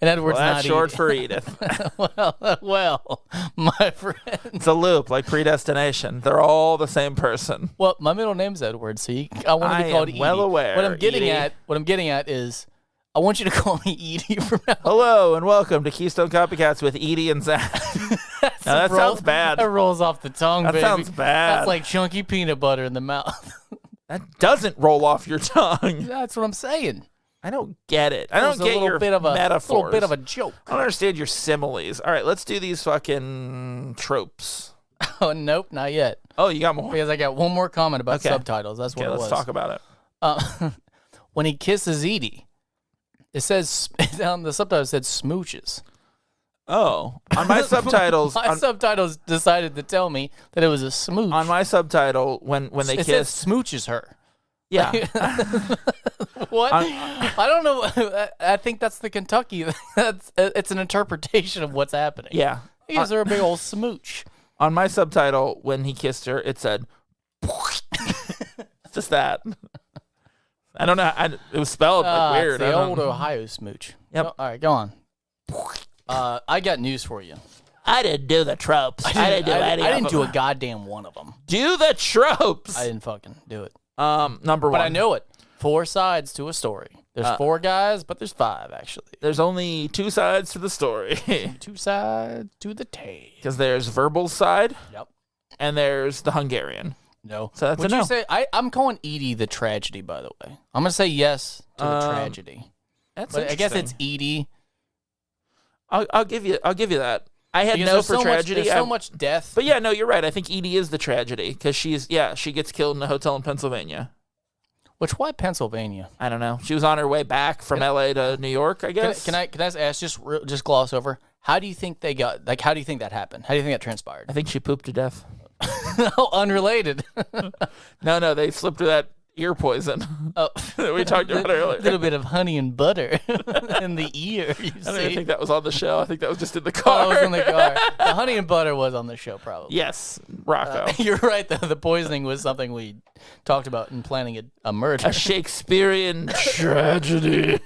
And Edward's Well, not that's short Edie. for Edith. well, my friend. It's a loop, like predestination. They're all the same person. Well, my middle name's Edward, so I want to be I called am Edie. well aware, What I'm getting Edie. at is, I want you to call me Edie from now. Hello and welcome to Keystone Copycats with Edie and Zach. Now, that sounds bad. That rolls off the tongue, That baby. sounds bad. That's like chunky peanut butter in the mouth. That doesn't roll off your tongue. That's what I'm saying. I don't get it. I don't It's a get little your bit of metaphors. A little bit of a joke. I don't understand your similes. All right, let's do these fucking tropes. Oh, nope, not yet. Oh, you got more? Because I got one more comment about Okay. subtitles. That's what Okay, it let's was. talk about it. When he kisses Edie, it says on the subtitle said smooches. Oh, on my subtitles, My subtitles decided to tell me that it was a smooch. on my subtitle, when they it kiss, says smooches her. yeah, What? I don't know. I think that's the Kentucky. It's an interpretation of what's happening. yeah. He gives her a big old smooch. On my subtitle, when he kissed her, it said, just that. I don't know. It was spelled like weird. It's the I don't- old Ohio smooch. Yep. All right, go on. I got news for you. I didn't do the tropes. I didn't do any I of didn't do them. a goddamn one of them. Do the tropes. I didn't fucking do it. Number one. But I know it. 4 sides to a story. There's 4 guys, but there's 5 actually. There's only 2 sides to the story. 2 sides to the tale. Because there's Verbal's side Yep. and there's the Hungarian. No. So that's Would a you no. say I'm calling Edie the tragedy, by the way. I'm gonna say yes to the tragedy. That's But I guess it's interesting. Edie. I'll give you that. I had Because no there's for so tragedy. Much, there's so much death. But yeah, no, you're right. I think Edie is the tragedy because she gets killed in a hotel in Pennsylvania. Which why Pennsylvania? I don't know. She was on her way back from LA to New York, I guess. Can I ask just gloss over? How do you think they got how do you think that happened? How do you think that transpired? I think she pooped to death. No, unrelated. No, they slipped her that ear poison Oh, that we talked about earlier. a little bit of honey and butter in the ear. You I don't even see? think that was on the show. I think that was just in the Oh, car. it was in the car. The honey and butter was on the show, probably. Yes, Rocco. You're right, though. The poisoning was something we talked about in planning a murder. A Shakespearean tragedy.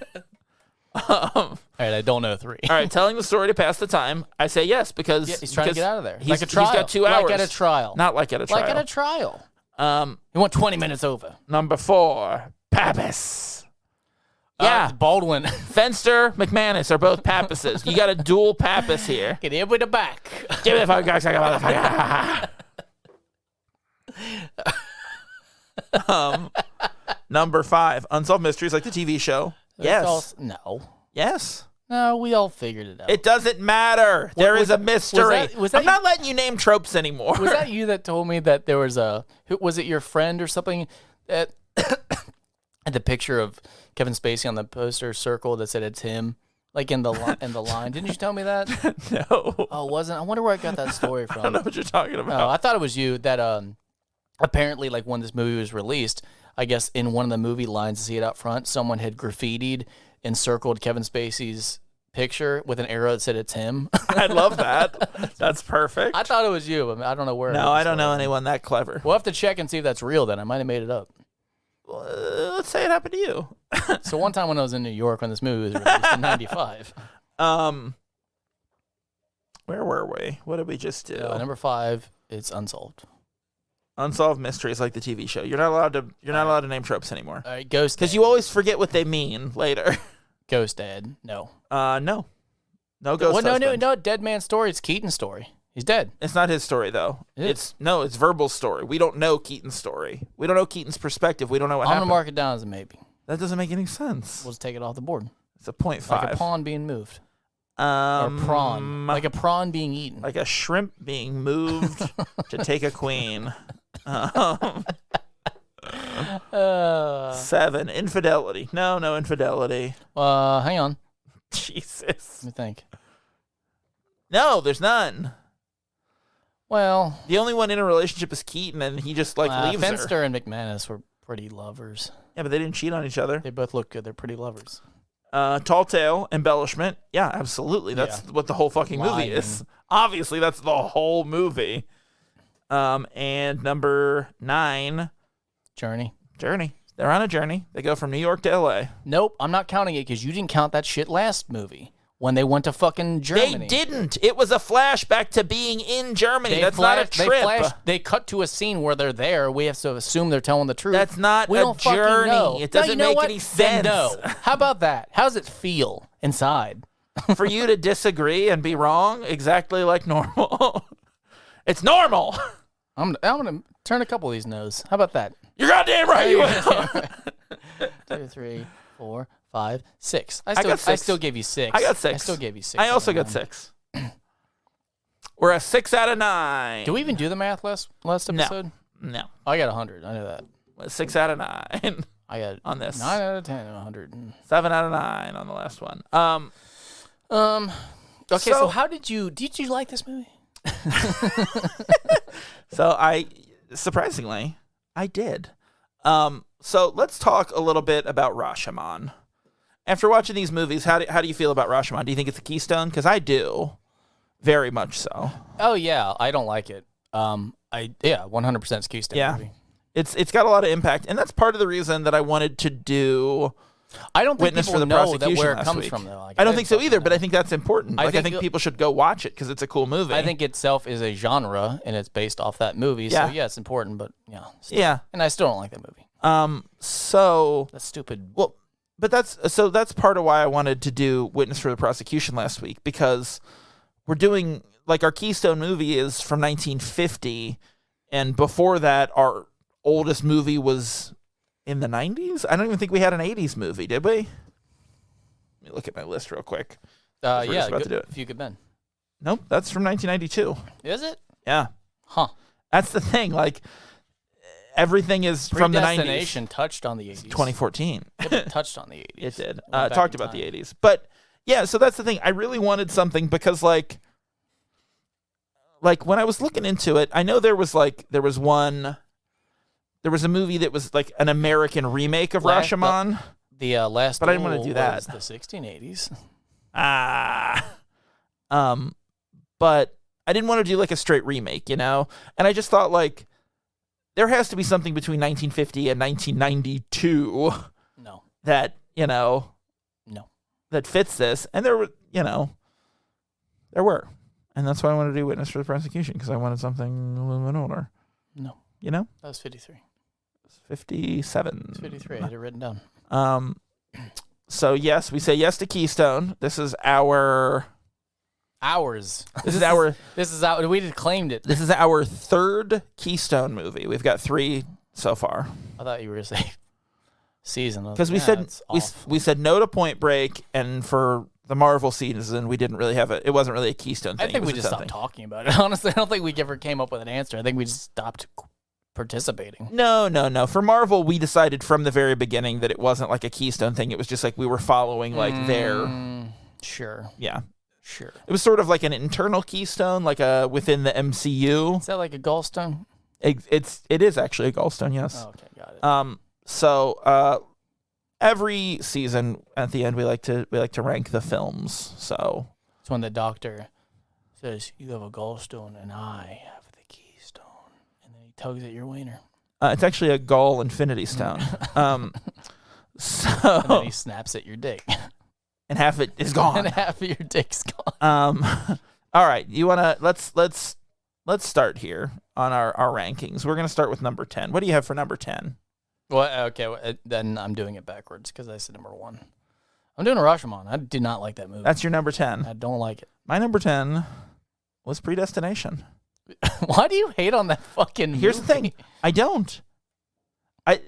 All right, I don't know 3. All right, telling the story to pass the time. I say yes because He's trying to get out of there. He's, Like a trial. He's got 2 hours. Like at a trial. Not like at a trial. Like at a trial. You want 20 minutes over. Number 4, Pappas. Yeah, Baldwin. Fenster, McManus are both Pappases. You got a dual Pappas here. Get in with the back. Give me the fucking motherfucker. Number 5, Unsolved Mysteries, like the TV show. Yes. No. Yes. No, we all figured it out. It doesn't matter. There was is a that- mystery. was that I'm not letting you name tropes anymore. Was that you that told me that there was was it your friend or something that had the picture of Kevin Spacey on the poster circle that said it's him, like in the line? Didn't you tell me that? No. Oh, it wasn't. I wonder where I got that story from. I don't know what you're talking about. No, I thought it was you that apparently, like, when this movie was released, I guess in one of the movie lines, see it out front, someone had graffitied and circled Kevin Spacey's picture with an arrow that said it's him. I love that. That's perfect. I thought it was you. I don't know where. No, I don't know anyone that clever. We'll have to check and see if that's real then. I might have made it up. Let's say it happened to you. So one time when I was in New York when this movie was released in 95. Where were we? What did we just do? Number 5, it's Unsolved. Unsolved mysteries like the TV show. You're not allowed to. You're not allowed to name tropes anymore. All right, Ghost. Because you always forget what they mean later. Ghost Dad. No. No. No ghost. Well, no. Dead man's story. It's Keaton's story. He's dead. It's not his story though. It's Verbal's story. We don't know Keaton's story. We don't know Keaton's perspective. We don't know what happened. I'm gonna mark it down as a maybe. That doesn't make any sense. We'll just take it off the board. It's a 0.5. Like a pawn being moved. Or a prawn. Like a prawn being eaten. Like a shrimp being moved to take a queen. 7. Infidelity. No infidelity. Hang on. Jesus. Let me think. No, there's none. Well, the only one in a relationship is Keaton, and he just leaves Fenster her. and McManus were pretty lovers. Yeah, but they didn't cheat on each other. They both look good. They're pretty lovers. Tall tale, embellishment. Yeah, absolutely. That's what the whole fucking movie is. Obviously, that's the whole movie. And number 9. Journey. They're on a journey. They go from New York to L.A. Nope, I'm not counting it because you didn't count that shit last movie when they went to fucking Germany. They didn't. It was a flashback to being in Germany. That's not a trip. They cut to a scene where they're there. We have to assume they're telling the truth. That's not we a don't journey. Know. It doesn't make any sense. Then no. How about that? How does it feel inside? For you to disagree and be wrong, exactly like normal. It's normal. I'm gonna turn a couple of these no's. How about that? You're goddamn right. You will. 2, 3, 4, 5, 6. I got 6. I still gave you 6. I got 6. I still gave you 6. I also got 6. We're a 6 out of 9. Did we even do the math last episode? No. I got 100. I know that. 6 out of 9. I got on this 9 out of 10 and 100. 7 out of 9 on the last one. Okay, so how did you like this movie? So surprisingly, I did. So let's talk a little bit about Rashomon. After watching these movies, how do you feel about Rashomon? Do you think it's a keystone? Because I do, very much so. Oh yeah, I don't like it. 100% it's keystone movie. It's got a lot of impact, and that's part of the reason that I wanted to do. I don't think Witness people for the know that prosecution where it last comes week. from though. I don't think so either, but I think that's important. I think it- people should go watch it because it's a cool movie. I think itself is a genre and it's based off that movie. Yeah. So yeah, it's important, but still. Yeah. And I still don't like that movie. So That's stupid. well, but that's part of why I wanted to do Witness for the Prosecution last week, because we're doing, like, our keystone movie is from 1950, and before that, our oldest movie was in the 90s. I don't even think we had an 80s movie, did we? Let me look at my list real quick. Yeah, about to do it. If you could bend. Nope, that's from 1992. Is it? Yeah. Huh. That's the thing. Like, everything is from the 90s. Predestination touched on the 80s. 2014. It touched on the 80s. It did. Went back Talked in about time. the 80s. But, yeah, so that's the thing. I really wanted something because, like when I was looking into it, I know there was a movie that was like an American remake of Rashomon. The last But I didn't want to do that. was the 1680s. But I didn't want to do like a straight remake, And I just thought, like, there has to be something between 1950 and 1992 No. that, No. that fits this. And there were. And that's why I wanted to do Witness for the Prosecution, because I wanted something a little bit older. No. That was 53. 57. It's 53. I had it written down. So yes, we say yes to Keystone. This is our Ours. This is our we just claimed it. This is our 3rd Keystone movie. We've got 3 so far. I thought you were going to say season. Because we said no to Point Break, and for the Marvel season, we didn't really have it wasn't really a Keystone thing. I think we just stopped talking about it. Honestly, I don't think we ever came up with an answer. I think we just stopped participating. No. For Marvel, we decided from the very beginning that it wasn't like a Keystone thing. It was just like we were following like their Sure. Yeah. Sure. It was sort of like an internal Keystone, like within the MCU. Is that like a gallstone? It is actually a gallstone, yes. Oh, okay, got it. So every season at the end we like to rank the films. So it's when the doctor says you have a gallstone and I have the keystone, and then he tugs at your wiener. It's actually a gall infinity stone. So and then he snaps at your dick. And half it is gone. And half of your dick's gone. All right, you wanna let's let's start here on our rankings. We're gonna start with number 10. What do you have for number 10? Well, okay, then I'm doing it backwards because I said number 1. I'm doing a Rashomon. I did not like that movie. That's your number 10. I don't like it. My number 10 was Predestination. Why do you hate on that fucking movie? Here's the thing. I don't. I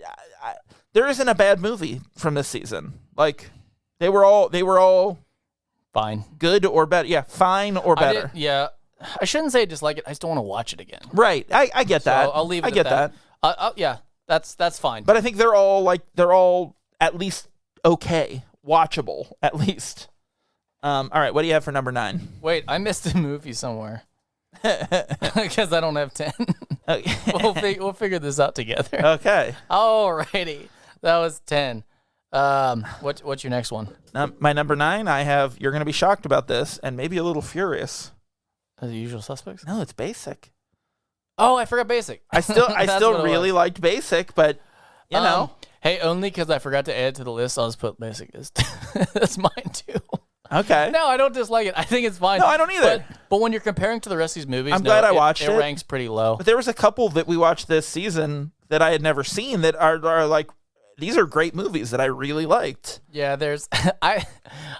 there isn't a bad movie from this season. Like they were all fine, good or better. Yeah, fine or better. I shouldn't say I dislike it. I just don't want to watch it again. Right. I get that. So I'll leave it I get that. Yeah, that's fine. But I think they're all at least okay, watchable at least. All right, what do you have for number 9? Wait, I missed a movie somewhere. Because I don't have 10. Okay. We'll figure this out together. Okay. Alrighty. That was 10. What's your next one? My number 9, I have, you're going to be shocked about this and maybe a little furious. The Usual Suspects? No, it's Basic. Oh, I forgot Basic. I still really liked Basic, but you know. Hey, only because I forgot to add it to the list, I'll just put Basic as that's mine too. Okay. No, I don't dislike it. I think it's fine. No, I don't either. But when you're comparing to the rest of these movies, I'm glad I watched it. It ranks pretty low. But there was a couple that we watched this season that I had never seen that are like, these are great movies that I really liked. Yeah, there's I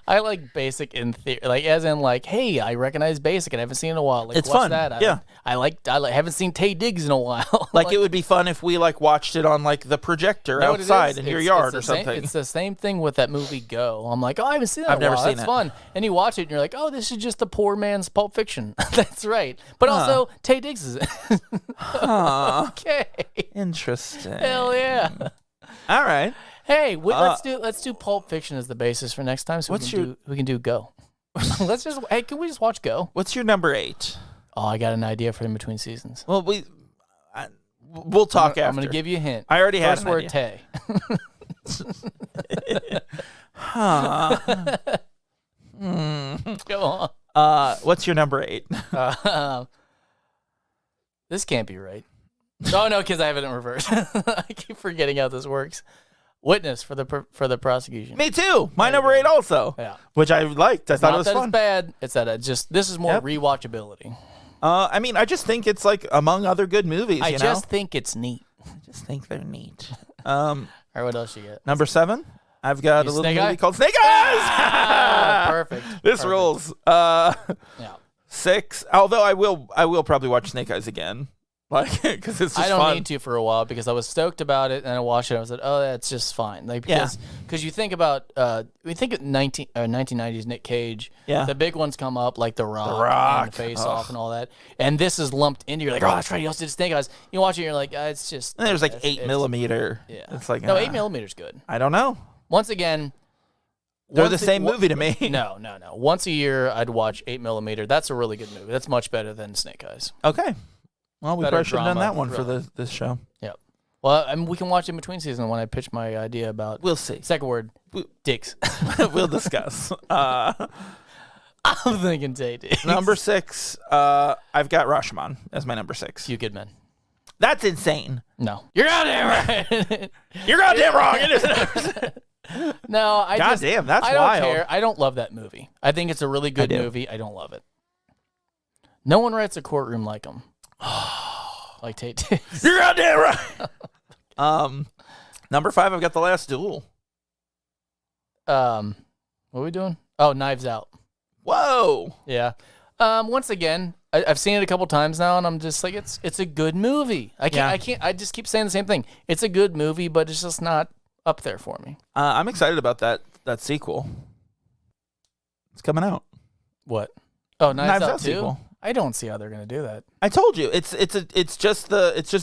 like Basic in theory, like as in like, hey, I recognize Basic and I haven't seen it in a while. Like, it's what's fun. That? Yeah, I haven't seen Tay Diggs in a while. Like it would be fun if we like watched it on like the projector outside in your yard or something. It's the same thing with that movie Go. I'm like, oh, I haven't seen that. I've never seen That's it. fun. And you watch it and you're like, oh, this is just a poor man's Pulp Fiction. That's right. But also Tay Diggs is it. Okay. Interesting. Hell yeah. All right. Hey, let's do Pulp Fiction as the basis for next time. So we can do Go. Can we just watch Go? What's your number 8? Oh, I got an idea for In Between Seasons. Well, we'll talk after. I'm going to give you a hint. I already had First an word idea. Tay. Go on. What's your number 8? This can't be right. Oh no, because I have it in reverse. I keep forgetting how this works. Witness for the prosecution. Me too. My number 8 also. Yeah. Which I liked. I thought it was fun. It's bad. It's that this is more rewatchability. I mean, I just think it's like among other good movies. I just think it's neat. I just think they're neat. All right, what else you got? Number 7. I've got a little Snake movie Eye? called Snake Eyes. Perfect. This rules. Yeah. 6. Although I will probably watch Snake Eyes again. Like, because it's just I don't fun. need to for a while because I was stoked about it and I watched it. I was like, oh, that's just fine. Like because you think about we think of 1990s Nick Cage. Yeah. The big ones come up like The Rock. And the Face Off and all that. And this is lumped into. You're like, oh, that's right. He also did Snake Eyes. You watch it, you're like, it's just. And there's like 8 millimeter. Yeah. It's like no, 8 millimeter's good. I don't know. Once again. They're the same movie to me. No. Once a year, I'd watch 8 millimeter. That's a really good movie. That's much better than Snake Eyes. Okay. Well, we Better probably should have done drama, that one for really. this show. Yep. Well, I mean, we can watch In Between Season when I pitch my idea about. We'll see. Second word, dicks. We'll discuss. I'm thinking Tay Diggs. Number 6, I've got Rashomon as my number 6. You good man. That's insane. No. You're goddamn right. You're goddamn wrong. It is. No, I Goddamn, that's I don't wild. care. I don't love that movie. I think it's a really good movie. I don't love it. No one writes a courtroom like him. Like Tay Diggs. You're goddamn right. Number 5, I've got The Last Duel. What are we doing? Oh, Knives Out. Whoa. Yeah. Once again, I've seen it a couple times now, and I'm just like, it's a good movie. I just keep saying the same thing. It's a good movie, but it's just not up there for me. I'm excited about that sequel. It's coming out. What? Oh, Knives Out 2? sequel. I don't see how they're gonna do that. I told you it's just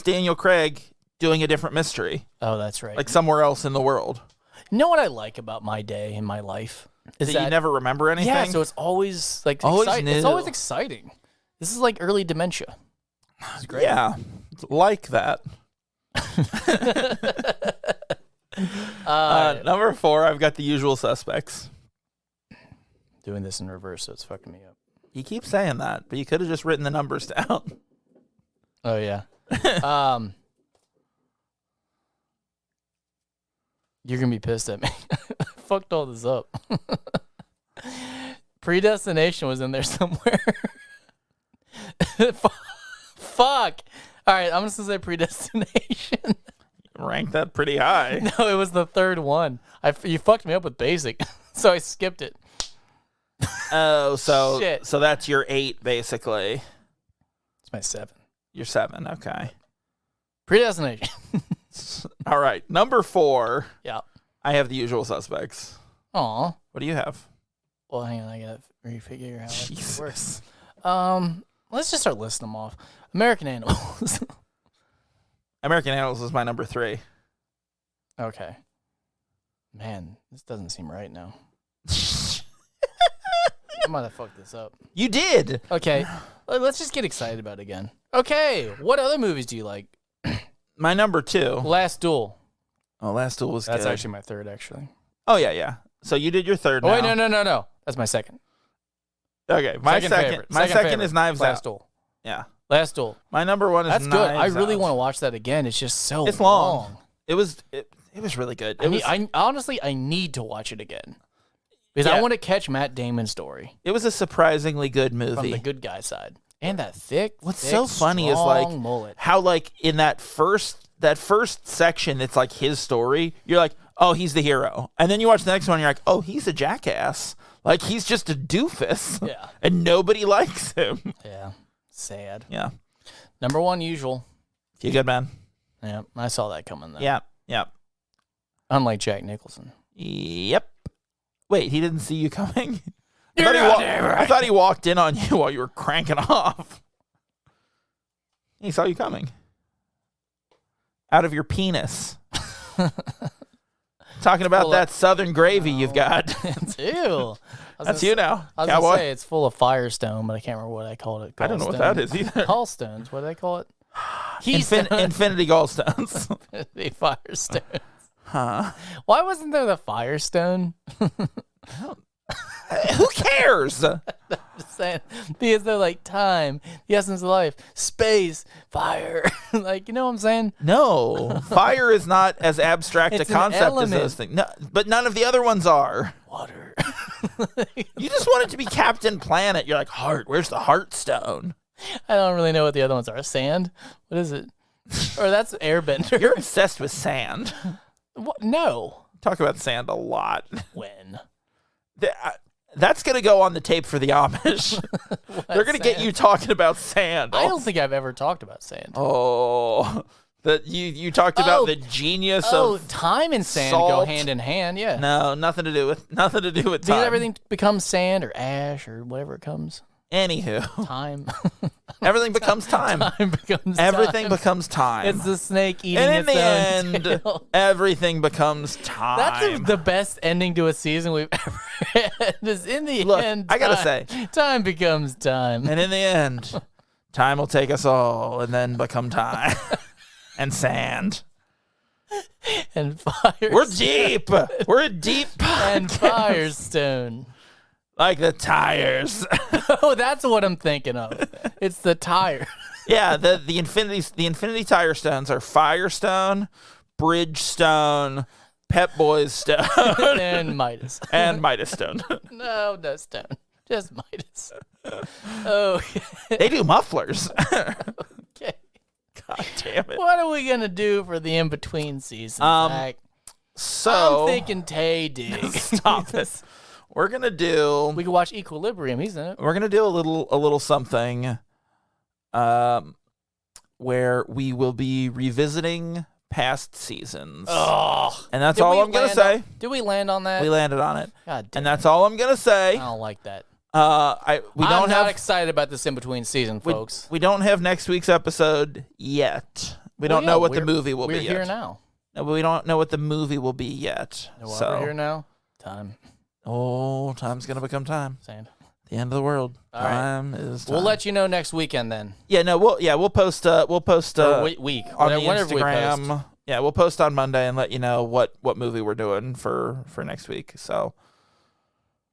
Daniel Craig doing a different mystery. Oh, that's right. Like somewhere else in the world. You know what I like about my day in my life is that you never remember anything. Yeah, so it's always like new. It's always exciting. This is like early dementia. It's great. Yeah, it's like that. Number 4, I've got The Usual Suspects. Doing this in reverse, so it's fucking me up. You keep saying that, but you could have just written the numbers down. Oh yeah. You're gonna be pissed at me. I fucked all this up. Predestination was in there somewhere. Fuck. All right, I'm just gonna say Predestination. Rank that pretty high. No, it was the third one. You fucked me up with Basic, so I skipped it. Oh, so Shit. so that's your 8, basically. It's my 7. You're 7, okay. Predestination. All right, number 4. Yeah. I have The Usual Suspects. Aw. What do you have? Well, hang on. I gotta refigure how it works. Jesus. Let's just start listing them off. American Animals. American Animals is my number 3. Okay. Man, this doesn't seem right now. I might have fucked this up. You did. Okay. Let's just get excited about it again. Okay. What other movies do you like? My number 2. Last Duel. Oh, Last Duel was That's good. actually my third, actually. Oh, yeah. So you did your third Oh, now. wait, no. That's my second. Okay, my second favorite. is Knives Last Out. Duel. Yeah. Last Duel. My number 1 is That's Knives good. I really Out. want to watch that again. It's just so It's long. It was really good. Honestly, I need to watch it again. Because I want to catch Matt Damon's story It was a surprisingly good movie. from the good guy side. And that thick, What's so funny is like mullet. how like in that first section it's like his story. You're like, oh, he's the hero. And then you watch the next one and you're like, oh, he's a jackass. Like he's just a doofus. Yeah. And nobody likes him. Yeah. Sad. Yeah. Number 1, Usual. You good, man? Yeah, I saw that coming though. Yeah. Unlike Jack Nicholson. Yep. Wait, he didn't see you coming? You're I thought he walked in on you while you were cranking off. He saw you coming. Out of your penis. Talking about that southern gravy you've got. Ew. That's you now, I was cowboy. going to say it's full of Firestone, but I can't remember what I called it. I don't know what that is either. Gallstones. What do they call it? Infinity Gallstones. The Firestone. Huh? Why wasn't there the Firestone? Who cares? Just saying. Because they're like time, the essence of life, space, fire. Like, you know what I'm saying? No. Fire is not as abstract It's a an concept as element. those things. No, but none of the other ones are. Water. You just want it to be Captain Planet. You're like, heart. Where's the Heartstone? I don't really know what the other ones are. Sand? What is it? Or that's Airbender. You're obsessed with sand. What? No. Talk about sand a lot. When? That's going to go on the tape for the Amish. They're going to get you talking about sand. I don't think I've ever talked about sand. Oh, you talked about the genius of time and sand salt. go hand in hand. Yeah. No, nothing to do with Because time. everything becomes sand or ash or whatever it comes. Anywho, Time. everything becomes time. Time becomes Everything time. becomes time. It's the snake eating and in its the own end, tail. everything becomes time. That's the best ending to a season we've ever had. Is in the Look, end, I gotta time- say. time becomes time. And in the end, time will take us all and then become time. And sand. And fire. We're deep. We're a deep And podcast. Firestone. Like the tires. Oh, that's what I'm thinking of. It's the tire. Yeah, the Infinity Tire Stones are Firestone, Bridgestone, Pep Boys Stone, And Midas. and Midas Stone. No stone. Just Midas. Oh, They do mufflers. okay. God damn it. What are we going to do for the in-between season, Zach? So I'm thinking Tay Dig. stop it. We're gonna do. We could watch Equilibrium. He's in it. We're gonna do a little something, where we will be revisiting past seasons. Oh, And that's all I'm gonna say. Did we land on that? We landed on it, God damn. and that's all I'm gonna say. I don't like that. We I'm don't not have excited about this in-between season, folks. we don't have next week's episode yet. We don't know what the movie will be We're here yet. now. No, but we don't know what the movie will be yet. You know why So we're here now? Time. oh, time's gonna become time. Sand. The end of the world. All right. Time is time. We'll let you know next weekend then. Yeah, no, we'll post Or week. on the Whenever we Instagram. post. Yeah, we'll post on Monday and let you know what movie we're doing for next week. So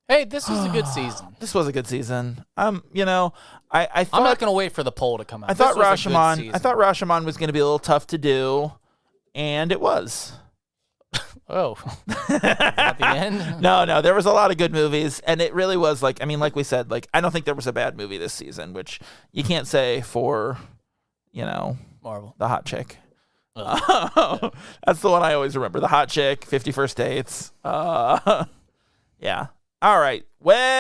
Hey, this was a good season. this was a good season. I thought I'm not going to wait for the poll to come out. I thought This was a good Rashomon season. I thought Rashomon was going to be a little tough to do, and it was. Oh. At the end? No, there was a lot of good movies, and it really was like we said, like I don't think there was a bad movie this season, which you can't say for Marvel. the hot chick. That's the one I always remember. The hot chick, 50 First Dates. Yeah. All right. Well,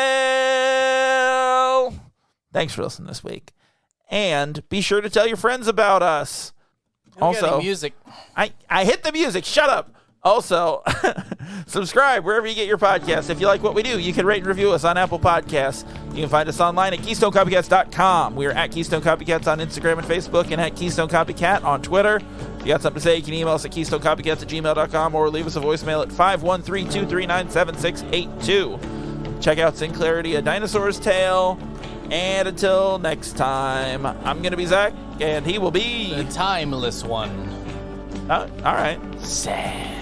thanks for listening this week. And be sure to tell your friends about us. Also, music. I hit the music. Shut up. Also, subscribe wherever you get your podcasts. If you like what we do, you can rate and review us on Apple Podcasts. You can find us online at KeystoneCopycats.com. We are at Keystone Copycats on Instagram and Facebook, and at Keystone Copycat on Twitter. If you got something to say, you can email us at KeystoneCopycats@gmail.com or leave us a voicemail at 513-239-7682. Check out Sinclarity, A Dinosaur's Tale. And until next time, I'm going to be Zach, and he will be... The timeless one. All right. Sad.